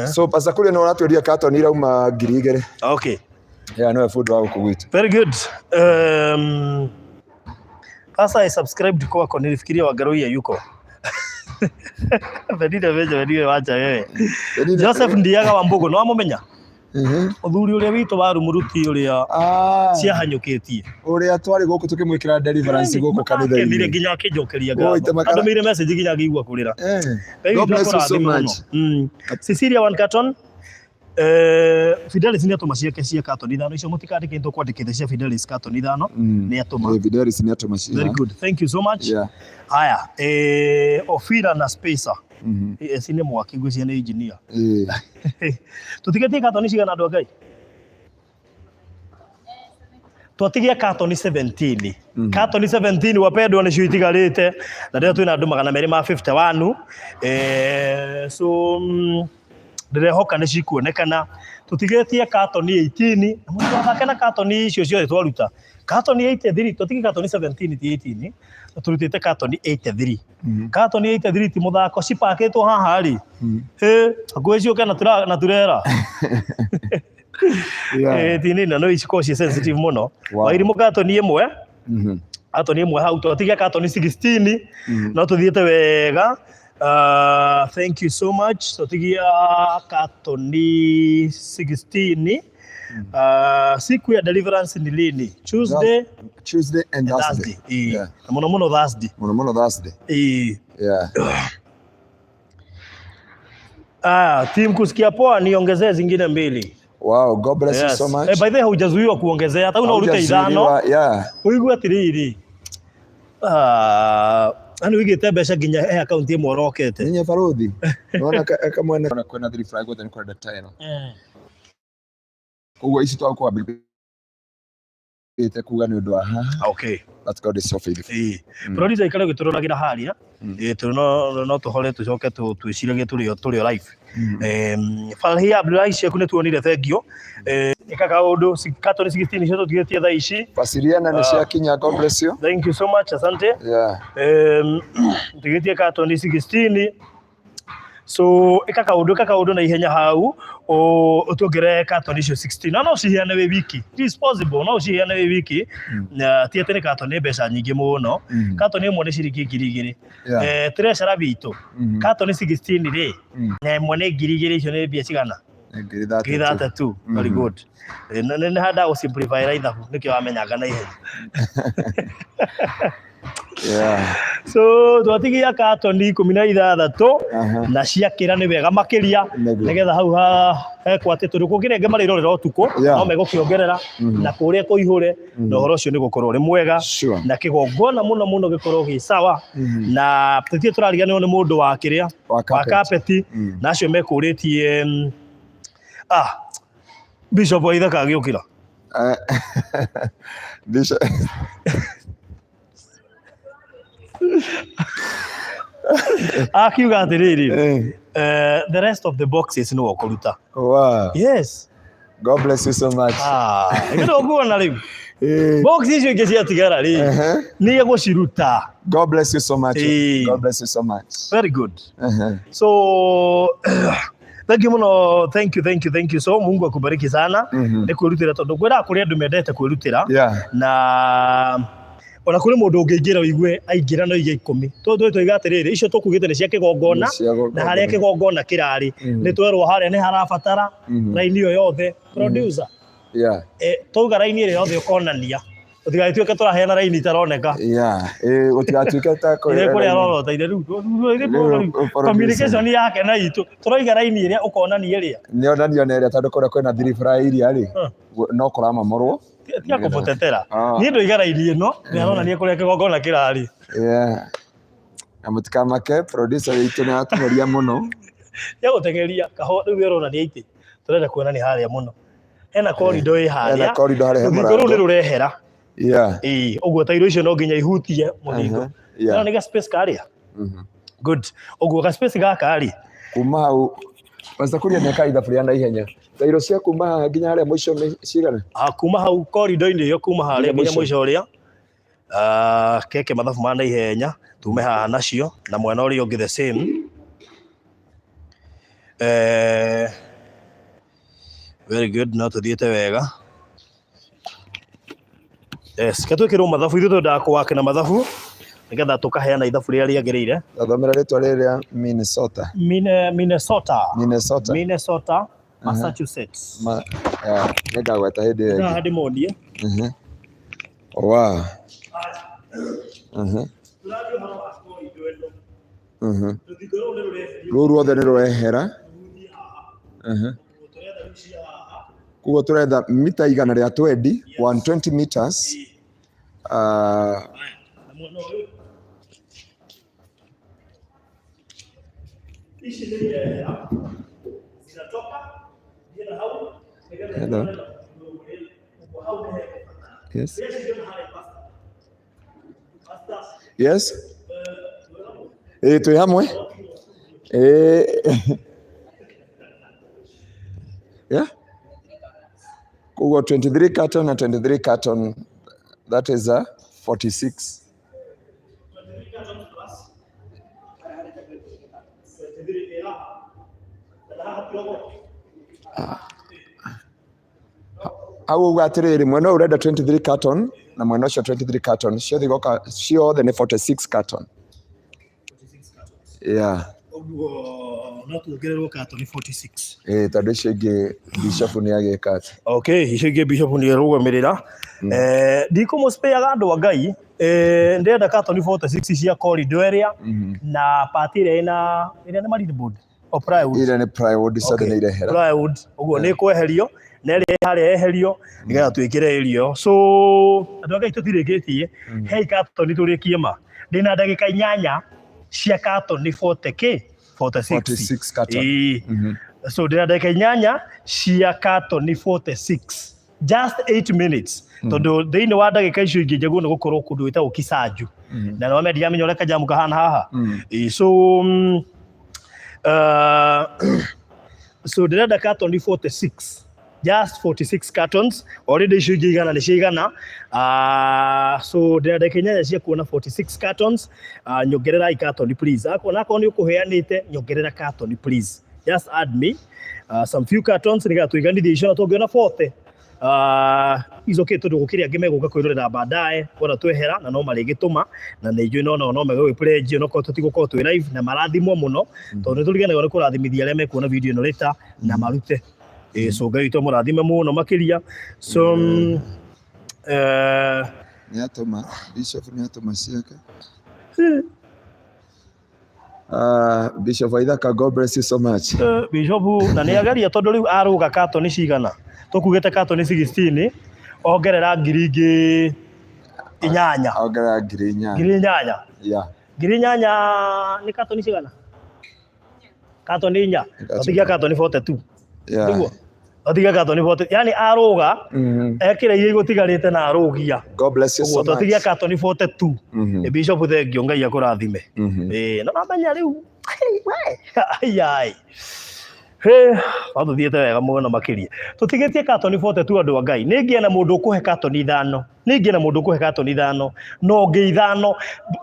B: So Pastor Kuria no ũratũria katoni irauma 2,000
A: okay
B: no food wa gũkũ
A: very good sasa I subscribed kwako nilifikiria Wagaruia yuko Benide wacha wewe Joseph Ndiaga wa Mbogo no amumenya uthuri uria witu wa Baruthi uria ciahanyukitie
B: uria twari guku tukimwikira deliverance guku kanitha-ini
A: ndire nginya akinjokeria ngatho andu mire message nginya ngigua kurira
B: God bless you so much
A: Cecilia one carton Fidelis ni atuma ciake cia katoni thano icio mutikandike into kwandikithe cia Fidelis katoni thano ni atuma
B: Fidelis ni atuma cia
A: very good thank you so much haya Ofira na Spacer sine mwaki ngwĩciria nĩ engineer tutigetie katoni cigana andũ Ngai twatigia katoni 17 katoni 17 wapendwa nĩcio itigarĩte na rĩu twĩna andũ 251 so ndirehoka nĩ cikuonekana tutigetie katoni 18 na mũndũ wathake na katoni icio ciothe twaruta katoni 83 tutigie katoni 17 ti 18 turutite katoni 83 katoni 83 ti muthako cipakĩtwo haha rĩ ngwĩciũke na turera tini na no iciko cie sensitive muno wairimu katoni ĩmwe katoni ĩmwe hau twatigia katoni 16 no tuthiĩte wega thank you so much so tigia katoni 16 siku ya deliverance ni lini Tuesday
B: and Thursday
A: muno Thursday team kusikia poa niongezee zingine 2
B: wow God bless you so much
A: by the way hujazuiwa kuongezea hata una urute 5 uigua atiriri ani wigite mbeca nginya account ĩmwe orokete
B: ninye Baruthi nona kamwene kwena 3 flag with kwa data ino koguo ici twakwa ite kuga ni undu wa
A: okay
B: let's go this so faithful
A: producer ikare gitororagira haria no tuhore tucoke twiciragie turi live Falhia Abdullahi ciaku nĩ tuonire thengio ikaga undu katoni 16 cio tugitie thaa ici
B: Basiliana nĩ ciakinya God bless you
A: thank you so much asante tugitie katoni 16 so ikaga undu na ihenya hau utuongere katoni icio 16 no cihiane we wiki it is possible no cihiane we wiki na tiete ni katoni mbeca nyingi muno katoni ĩmwe nĩ ciringi 2,000 treasure bitu katoni 16 ri na ĩmwe nĩ 2,000 icio nĩ mbia cigana 3,000 very good nĩ handa o simplify ra ithabu nĩkĩo wamenyaga na ihenya so twatigia katoni 16 na ciakĩra nĩ wega makĩria nĩgetha hau hekwatĩ tondũ kũngĩrenge marĩrorera ũtukũ no megũkĩongerera na kũrĩa kũihũre na ũhoro ũcio nĩ gũkorwo ũrĩ mwega na kĩgongona mũno gĩkorwo gĩ sawa na tũtiĩ tũrariganĩrwo nĩ mũndũ wa kĩrĩa wa kapeti na acio mekũrĩtie Bishop wa ithaka agiukira
B: Bishop
A: akiuga atiriri the rest of the boxes no okuruta.
B: Wow.
A: Yes.
B: God bless you so much.
A: Ngindo kuona riu box icio ingĩ ciatigara rĩ nĩ egũciruta.
B: God bless you so much. God bless you so much.
A: Very good. So thank you muno, thank you so Mungu akubariki sana. Nĩ kwĩrutĩra tondũ ngwĩra kũrĩ andũ mendete kwĩrutĩra na ona kũrĩ mũndũ ũngĩingĩra ũigue aingĩra no iga 10 tondũ tũiga atĩrĩrĩ icio tũkugĩte nĩ cia kĩgongona na harĩa kĩgongona kĩrarĩ nĩ twerwo harĩa nĩ harabatara raini ĩyo yothe producer tauga raini ĩrĩa yothe ũkonania ũtigagĩtuĩke tũraheana raini itaroneka
B: ũtigatuĩke ta
A: kũrĩa aroroteire rĩu communication yake na itũ tũroiga raini ĩrĩa ũkonania ĩrĩa
B: nĩ onanio na ĩrĩa tondũ kũrĩa kwĩna thiribara iria rĩ no kũramamorwo
A: tia kũbotetera niĩ ndũiga raini ĩno nĩ aronania kũrĩa kĩgongona kĩrarĩ
B: na mũtikamake producer witũ nĩ atũmeria mũno
A: ya gũtengeria kahũa rĩu aronania itĩ tũrenda kuonania harĩa mũno hena corridor ĩ harĩa rũthingo rũu nĩ rũrehera ũguo tairo icio no nginya ihutie mũthingo no nĩ ga space karĩa good ũguo ga space gaka rĩ
B: kuma hau basta kuria neka ithaburia na ihenya tairo cia kuma nginya harĩa mũico nĩ cigana
A: kuma hau corridor-inĩ ĩyo kuma harĩa nginya mũico ũrĩa keke mathabu ma na ihenya tume haha nacio na mwena ũrĩa ũngĩ the same very good no tuthiĩte wega katwĩkĩrwo mathabu ithuĩ twendaga kũwake na mathabu nĩgetha tũkaheana ithabu rĩrĩa rĩagĩrĩire
B: thomera rĩtwa rĩrĩa
A: Minnesota Massachusetts
B: nĩngagweta hĩndĩ ĩyo
A: ĩngĩ ndĩmonie
B: wow rũu ruothe nĩ rũrehera kuguo tũretha mita igana rĩa 120 meters hello yes twĩ hamwe kuguo 23 carton na 23 carton that is 46 au uga atiriri mwena urenda 23 carton na mwena ucio 23 carton ciothe igoka ciothe nĩ 46 carton
A: no tuongererwo carton 46
B: tondũ icio ingĩ bishop nĩ agĩka
A: icio ingĩ bishop nĩ arũgamĩrĩra ndikũmũspayaga andũ a Ngai ndĩrenda carton 46 cia corridor area na part ĩrĩa nĩ marine board
B: ĩrĩa nĩ plywood ciothe nĩ irehera
A: plywood ũguo nĩ kweherio na ĩrĩa harĩa eherio nĩgetha twĩkĩre irio so andũ a Ngai tũtirĩkĩtie hei carton tũrĩkie ma ndĩna ndagĩka 8 cia carton 46 carton so ndĩna ndagĩka 8 cia carton 46 just 8 minutes tondũ thĩinĩ wa ndagĩka icio ingĩ njagwo nĩ gũkorwo kũndũ gwĩtagwo Kisanju na no mendia menyo reka jamu kahana haha so ndĩrenda carton 46 just 46 cartons already icio ingĩ igana nĩ ciigana so ndĩrenda ndagĩka 8 cia kuona 46 cartons nyongerera carton please akorwo nĩ ũkũheanĩte nyongerera carton please just add me some few cartons nĩgetha tũiganithie icio na tũngĩona 40 icoke tondũ gũkĩrĩa angĩ megũka kwĩrorera baadaye wona twehera na no marĩgĩtũma na nĩ njũĩ no megwĩpledge no tũtigũkorwo twĩ live na marathimwo mũno tondũ nĩ tũriganagwo nĩ kũrathimithia arĩa mekuona video ĩno later na marute so Ngai witũ mũrathime mũno makĩria so
B: nĩatũma bishop nĩatũma ciake Bishop Waithaka, God bless you so much.
A: Bishop na nĩ ageria tondũ rĩu arũga carton cigana tũkugĩte carton 16 ongerera ngiri ingĩ 8
B: ongerera ngiri 8
A: ngiri 8 nĩ carton cigana carton 4 tũtigia carton 42 nĩguo Atiga katoni 40 yani aroga ekire iye gutigarite na arogia.
B: God bless you so much.
A: Atiga katoni 42 bishop thengio ngai akurathime na mamenya riu ai watuthiete wega muno makiria tutigetie katoni 42 andu a ngai ningie na mundu ukuhe katoni 5 ningie na mundu ukuhe katoni 5 no ngi 5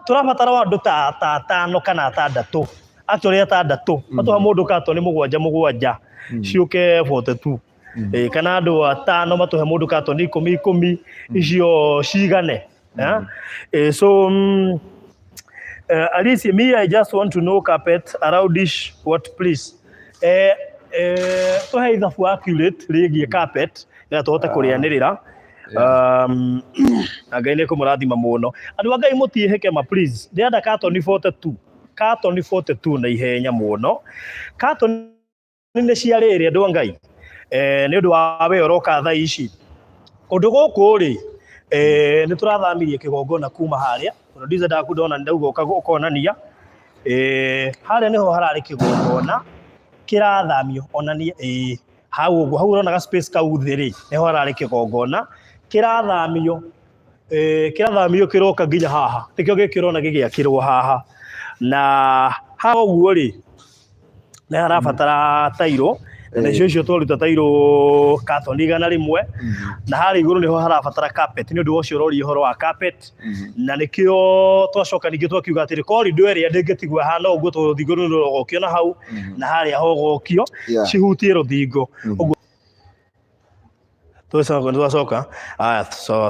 A: turabatara andu ta 5 kana 6 actually 6 atuha mundu katoni 7 ciuke 42 kana andu 5 matuhe mundu katoni 10 icio cigane so Alicia, me I just want to know carpet around this what please to have the accurate regi carpet ya tohota kurianirira againe ko murathima muno andu ngai mutiheke ma please ndienda katoni 42 na ihenya muno katoni ne ciarire andu ngai ni undu wa we oroka tha ici undu guku ri ni turathamirie kigongona kuma haria producer ndaku ndona ndauga ukonania haria niho harari kigongona kirathamio onania hau urona ga space kau thiri niho harari kigongona kirathamio kiroka nginya haha tikio gikirona gigiakirwo haha na haha uguo ri ni harabatara tairo na icio twaruta tairo katoni 100 na hari iguru niho harabatara carpet ni undu ucio rori horo wa carpet na nikio twacoka ningi twakiuga atiri corridor area ndingitigwa hana uguo tuthiguru rogokio na hau na hari ahogokio cihutie ruthingo uguo twacoka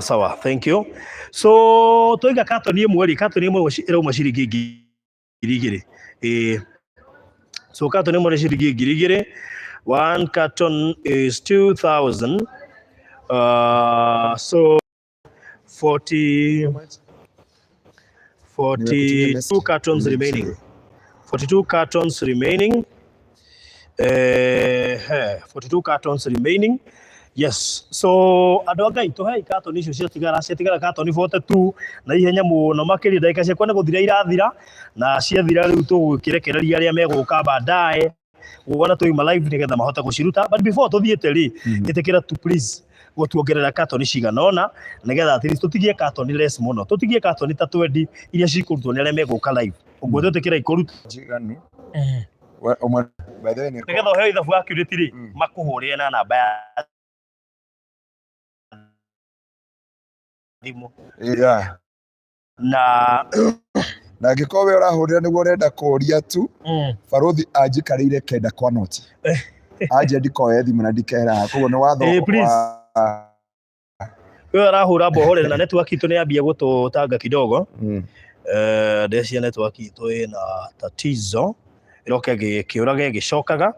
A: sawa thank you so toiga katoni imwe irauma ciringi 2,000 so katoni imwe ciringi 2,000 one carton is 2,000 so 42 cartons remaining 42 cartons remaining 42 cartons remaining yes so andu ngai tuhe katoni icio ciatigara katoni 42 na ihenya muno makiri ndagika ciakwa ni guthira irathira na ciathira riu tugukirekereria aria meguka baadaye wona tuima live nigetha mahota guciruta but before tuthiete ri itikira to please gutuongerera katoni ciganona nigetha at least tutigie katoni less muno tutigie katoni ta 20 iria cikurutwo ni aria meguka live uguo tutikira ikuruta
B: jiganu
A: by the way nigetha uhe ithabu accurate ri makuhurie na namba ya thimo
B: na ngikowe urahurira niguo urenda kuria tu Baruthi anjikarire kenda kwa noti aje ndikoe thimu na ndikera koguo ni watho
A: we arahura bohore na network itu ni ambia gututanga kidogo decia network itu ina tatizo iroke gikiuraga gicokaga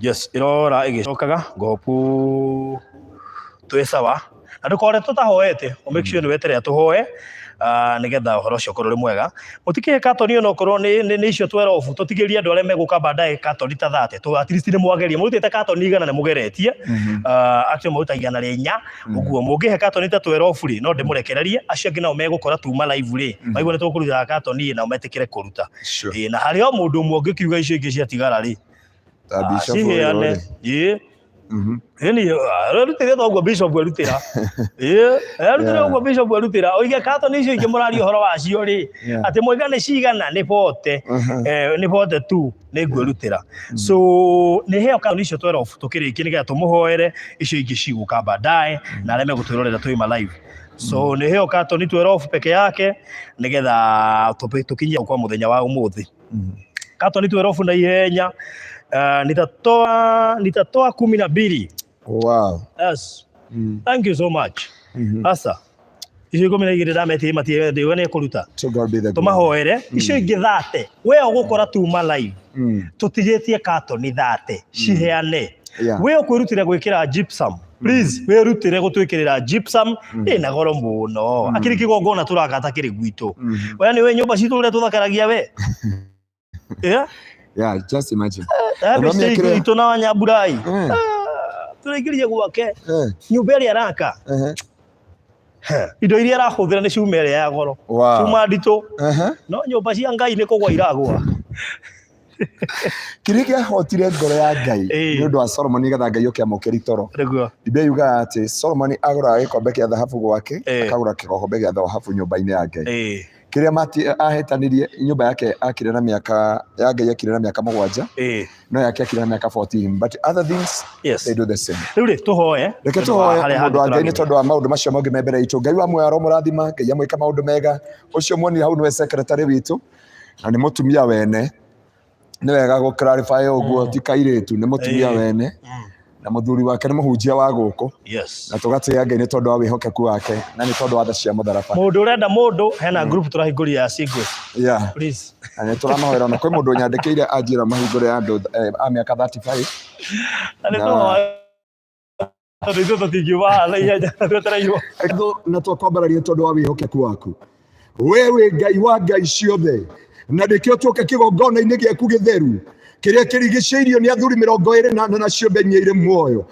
A: yes irora igicokaga gopu twi sawa andu kore tutahoete o make sure ni wetere tuhoe nigetha uhoro cio korwo ri mwega mutikihe katoni ono korwo ni icio 12 tutigirie andu aria meguka baadaye katoni ta 30 tu at least ni mwagerie murutite katoni 100 na mugeretie actually murutagia na 4 uguo mungihe katoni ta 12 ri no ndimurekererie acio ngi nao megukora tuma live ri maigua ni tukuruta katoni na metikire kuruta na hari o mundu umwe ungikiuga icio ingi ciatigara ri ciheane yani arutire thoguo bishop arutira arutire thoguo bishop arutira oige katoni icio ingi murari horo wacio ri ati moiga ni cigana ni bote tu ni ngurutira so ni heo katoni icio 12 tukirikia nigetha tumuhoere icio ingi ciguka baadaye na areme gutwirorera tuima live so ni heo katoni 12 peke yake nigetha tukinyia kwa muthenya wa umuthi katoni 12 na ihenya nitatoa 12.
B: Wow.
A: Yes. Thank you so much. Asa. Icio 12 damete matie ndiwe ne kuruta.
B: To God be the glory.
A: Tumahoere icio ingi 30. We ugukora tuma live. Tutigetie katoni 30. Ciheane. We ukwirutira gwikira gypsum. Please we rutire gutwikirira gypsum ina goro muno. Akiri kigongona turagata kiri gwitu. We ni we nyumba citu ure tuthakaragia we.
B: Yeah, just imagine.
A: Ito na wanyaburai. Turekirie gwake. Nyumba iri araka. Indo iria arahuthira ni ciuma iri ya goro. Ciuma ndito. No nyumba cia ngai ni kugwa iragwa.
B: Kirikia hotire ngoro ya Ngai ni undu wa Solomon igatha Ngai okia mukiri toro. Bibe yuga ati Solomon agura gikombe kia dhahabu gwake akagura gikombe kia dhahabu nyumba-ini ya Ngai. Kiria mati ahitanirie nyumba yake akire na miaka ya Ngai akire na miaka 7 no yake akire na miaka 14 but other things they do the same.
A: Riu tuhoye
B: reke tuhoye mundu wa Ngai ni tondu wa maundu macio mongi me mbere itu Ngai wa mwaro murathima Ngai amwika maundu mega ucio muoni hau niwe secretary witu na ni mutumia wene ni wega go clarify uguo ti kairitu ni mutumia wene na muthuri wake ni muhunjia wa guku na tugatia Ngai ni tondu wa wihokeku wake na ni tondu wa tha cia mutharaba mundu urenda mundu hena group turahinguria ya singles please ani turamahwera na kwi mundu nyandikiire anjira mahingure andu a miaka 35 na twakwambararia tondu wa wihokeku waku wewe Ngai wa Ngai ciothe na ndikio tuke kigongona-ini giaku githeru kiria kirigiceirio ni athuri 24 na ciothe nyeire muoyo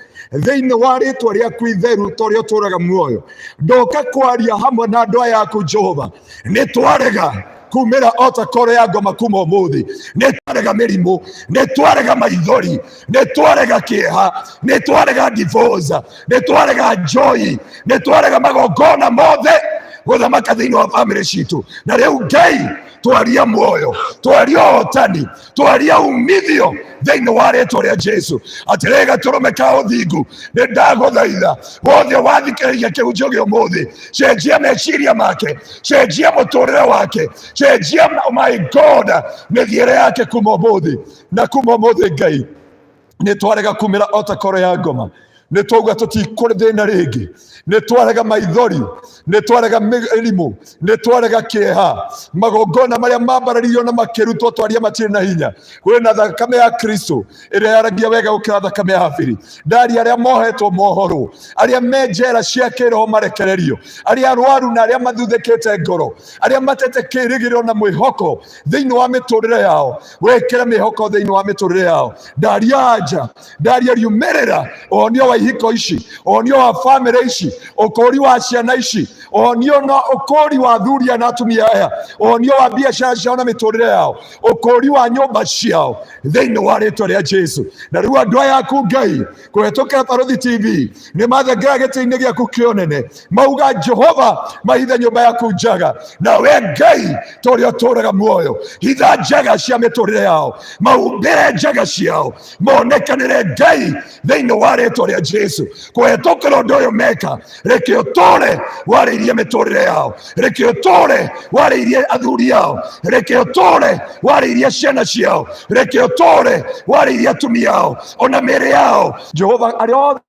B: thiini wa ritwa riaku itheru torio turaga muoyo ndoka kwaria hamwe na andu aya aku Jehova ni twarega Kuumira Altercall-Ini Ngoma kuma umuthi ni twarega mirimu ni twarega maithori ni twarega kieha ni twarega divorce ni twarega joy ni twarega magongona mothe guthamaka thiini wa family citu na riu Ngai twaria muoyo twaria hotani twaria umithio thiini wa ritwa ria Jesu atirega turumeka uthingu ni ndaguthaitha wothe wathikiriria kiunjio gia umuthi cenjia meciria make cenjia muturire wake cenjia my God mithiire yake kuma umuthi na kuma umuthi Ngai ni twarega Kuumira Altercall-Ini Ngoma ni twauga tutikuri thina ringi ni twarega maithori ni twarega mirimu ni twarega kieha magongona maria mambarario na makirutwo twaria matire na hinya kwina thakame ya Kristo iria yaragia wega gukira thakame ya Habili ndari aria mohetwo mohoro aria menjera cia kiroho marekererio aria arwaru na aria mathuthekete ngoro aria matete kirigiro na mwihoko thiini wa miturire yao wekera mihoko thiini wa miturire yao ndari anja ndari riumerera onio wa ihiko ici onio wa family ici ukuri wa ciana ici onio na ukuri wa thuria na atumia aya onio wa biashara ciao na miturire yao ukuri wa nyumba ciao thiini wa ritwa ria Jesu na riu andu aya aku Ngai kuhetũkĩra Baruthi TV ni mathengira gĩtĩ-inĩ gĩaku kĩonene mauga Jehova mahithe nyumba yaku njaga na we Ngai torio tũraga muoyo hitha njaga cia miturire yao maumbĩre njaga ciao monekanĩre Ngai thiini wa ritwa ria Jesu kuhetũkĩra ũndũ ũyũ meka reke ũtũre warĩirie miturire yao reke ũtũre warĩirie athuri yao reke ũtũre warĩirie ciana ciao reke ũtũre warĩirie atumia yao ona mĩĩrĩ yao Jehova arĩa othe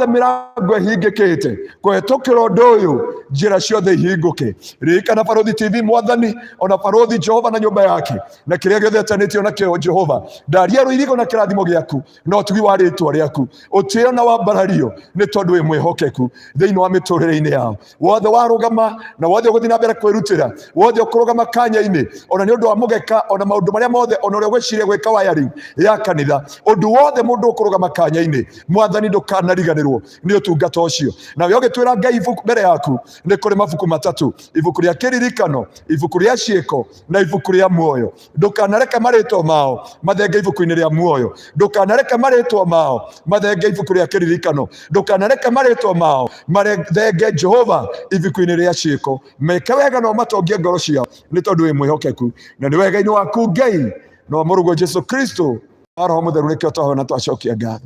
B: mirango ihingĩkĩte kuhetũkĩra ũndũ ũyũ njĩra ciothe ihingũke ririkana Baruthi TV mwathani ona Baruthi Jehova na nyumba yake na kĩrĩa gĩothe etanĩtio nakĩo Jehova ndaria rũirigo na kĩrathimo gĩaku na ũtugi wa rĩtwa rĩaku ũtĩo na wambarario nĩ tondũ wĩ mwĩhokeku thĩinĩ wa mĩtũrĩre-inĩ yao wothe warũgama na wothe ũgũthiĩ na mbere kwĩrutĩra wothe ũkũrũgama kanya-inĩ ona nĩ ũndũ wa mũgeka ona maũndũ marĩa mothe ona ũrĩa ũgwĩciria gwĩka wiring ya kanitha ũndũ wothe mũndũ ũkũrũgama kanya-inĩ mwathani ndũkanariganĩrwo ni ũtungata ũcio na we ũgĩtwĩra Ngai ibuku mbere yaku nĩ kũrĩ mabuku matatu ibuku rĩa kĩririkano ibuku rĩa ciĩko na ibuku rĩa muoyo ndũkanareke marĩtwa mao mathenge ibuku-inĩ rĩa muoyo ndũkanareke marĩtwa mao mathenge ibuku rĩa kĩririkano ndũkanareke marĩtwa mao mathenge Jehova ibuku-inĩ rĩa ciĩko meke wega no matongie ngoro ciao nĩ tondũ wĩ mwĩhokeku na nĩ wega-inĩ waku Ngai no mũrũgwo Jesu Kristo Roho Mũtheru nĩkĩo twahoya na twacokia ngatho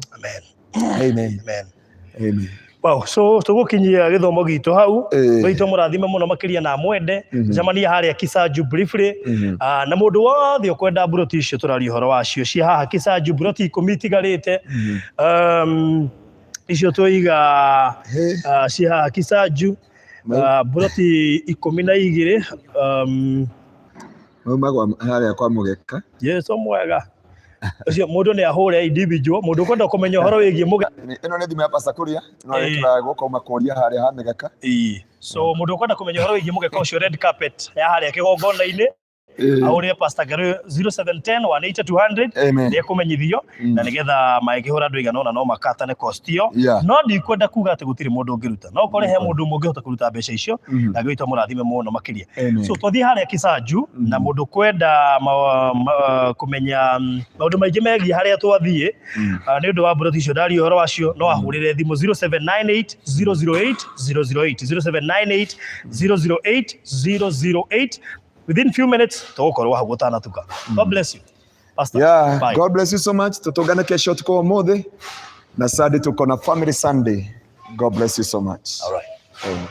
B: amen.
A: Wow, so tugukinyia githomo gitu hau witũ mũrathime mũno makĩria na mwende njamania harĩa Kisanju briefly na mũndũ wothe ũkwenda Baruthi icio tũraria ũhoro wacio cia haha Kisanju Baruthi 10 itigarĩte icio tũiga cia haha Kisanju Baruthi 12
B: magwa harĩa kwa mũgeka
A: Yesu mwega ucio mundu ni ahure individual mundu kwenda kumenya uhoro wigie muga
B: ino ni thima ya pasakuria no rekira gukoma kuria haria ha megaka
A: so mundu kwenda kumenya uhoro wigie muga ucio red carpet ya haria kigongona-ini aure pastor Gary 0710 180 200 ni kumenyithio na nigetha maigihura andu igana ona no makatane cost iyo no ndi kwenda kuga ati gutiri mundu ungiruta no kore he mundu mungihota kuruta mbeca icio na gwita murathime muno makiria so twathie haria Kisaju na mundu kwenda kumenya maundu maingi megie haria twathie ni undu wa Baruthi icio ndari horo wacio no ahurire thimu 0798 008 008 0798 008 within few minutes tokorwo hau gutanatuka. God bless you pastor.
B: Bye. God bless you so much. Tutugane kesho tuko mothe na Sunday tuko na family Sunday. God bless you so much.
A: All right.